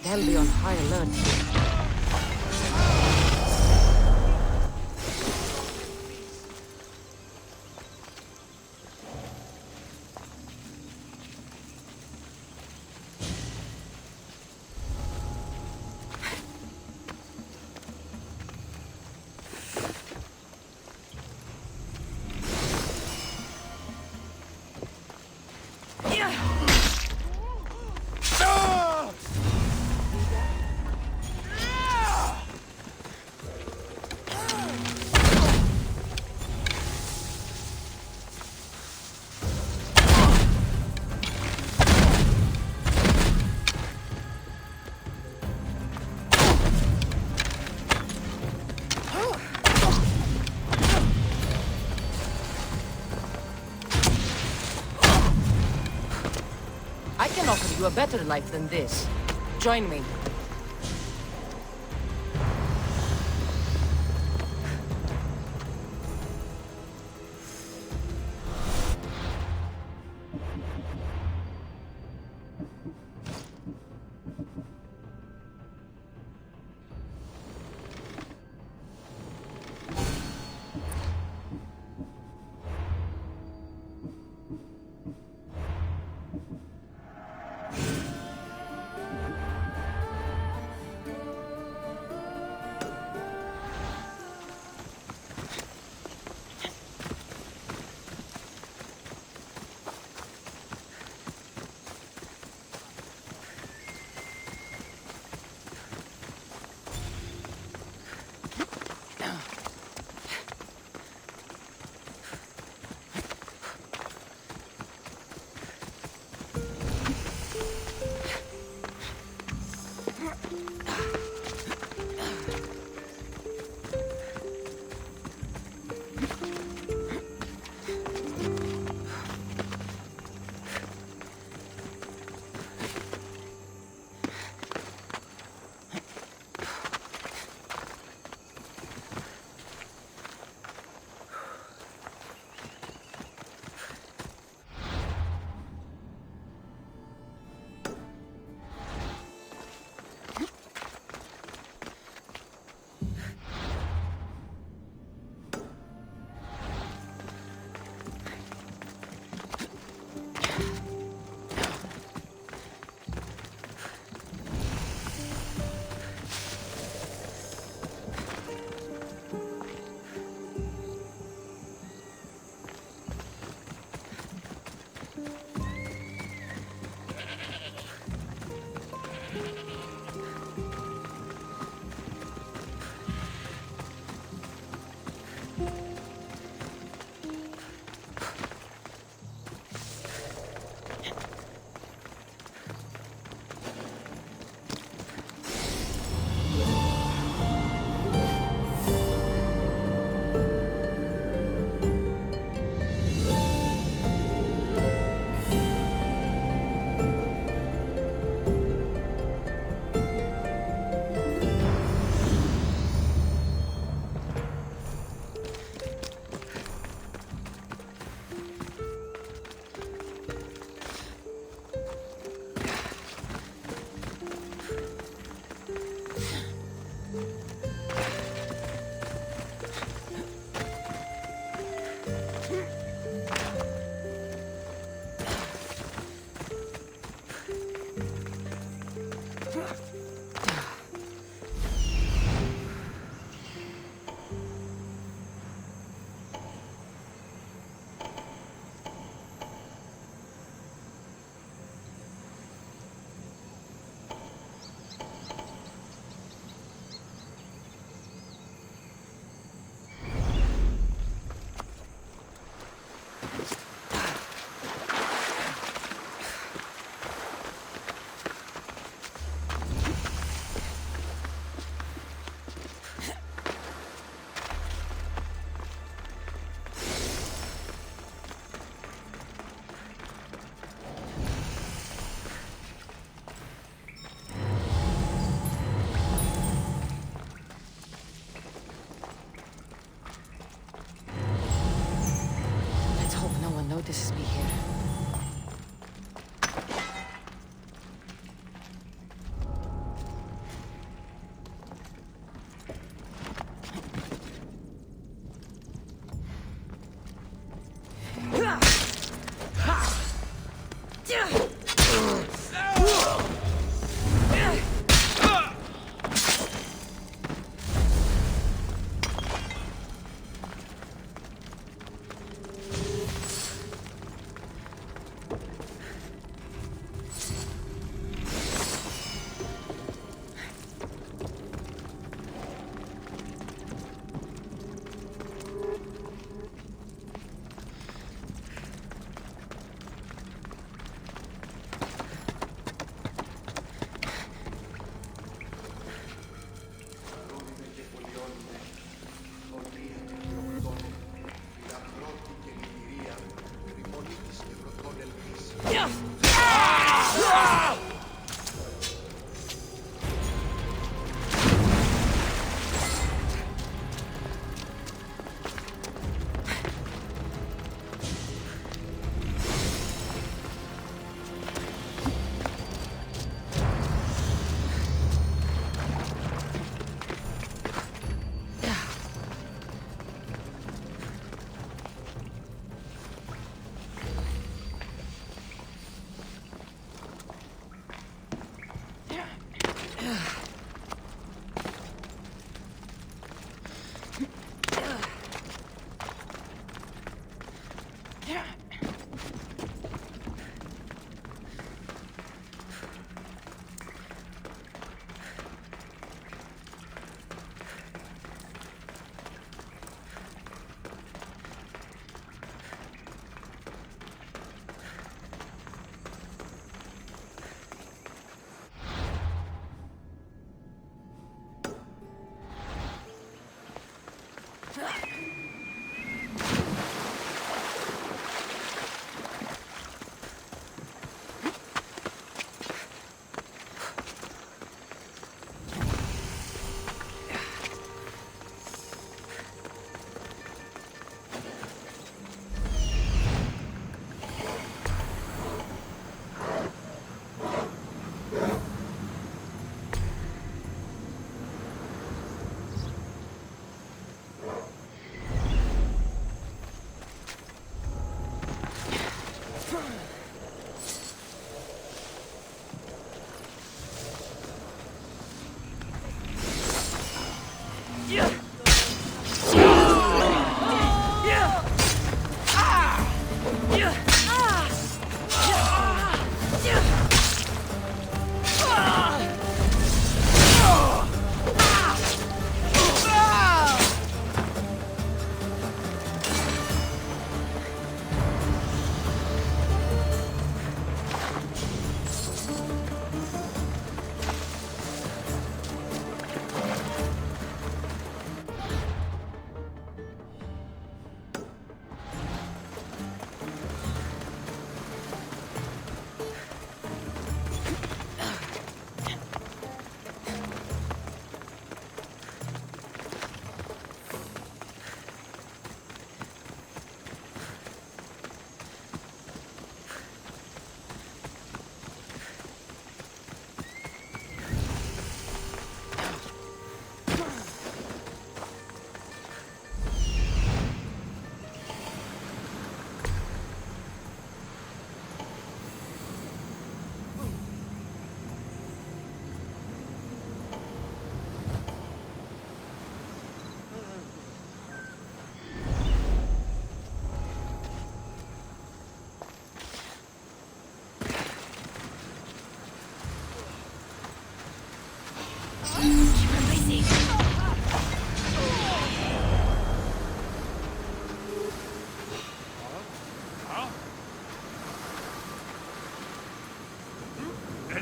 can be on high alert. I can offer you a better life than this. Join me.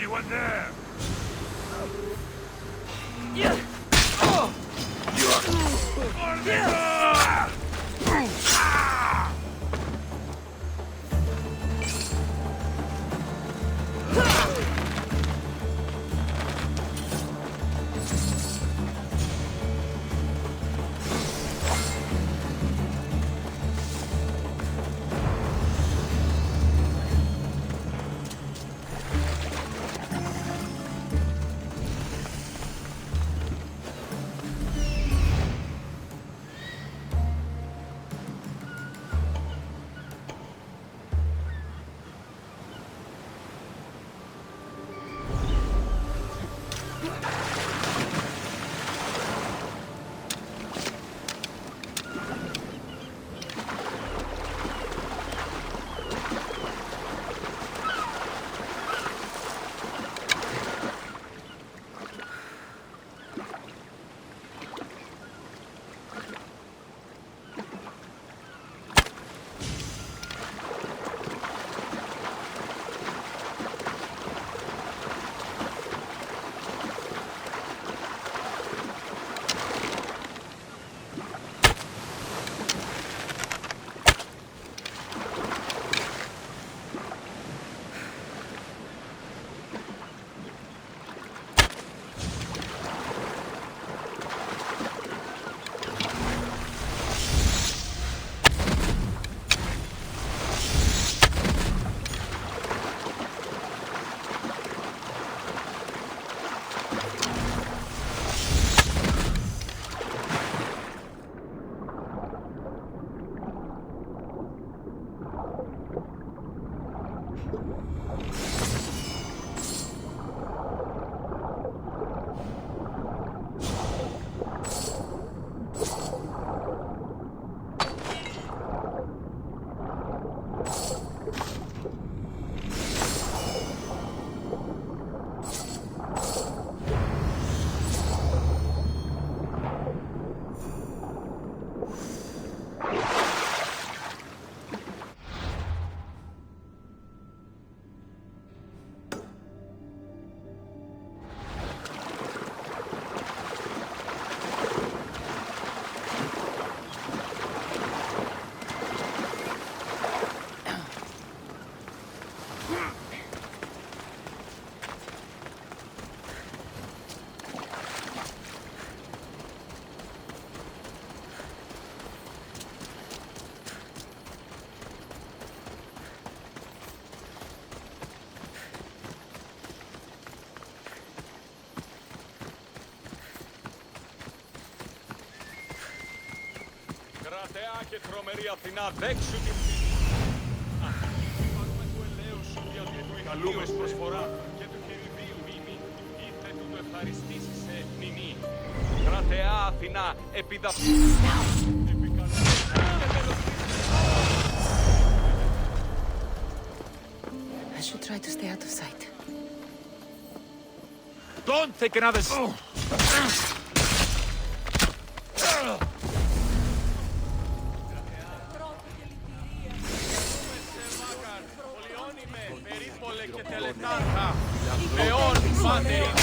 Anyone there? Κρατεά και τρομερή Αθηνά, δέξου την φύση. Φάγουμε του ελέου σου, διότι του ηχαλούμες προσφορά και του χειριδίου μήμη, ήρθε του το ευχαριστήσει σε μνημή. Κρατεά Αθηνά, επιδαφής. I should try to stay out of sight. Don't take another... Περίπολε και τελετάρχα, Θεόν, Πάτερ,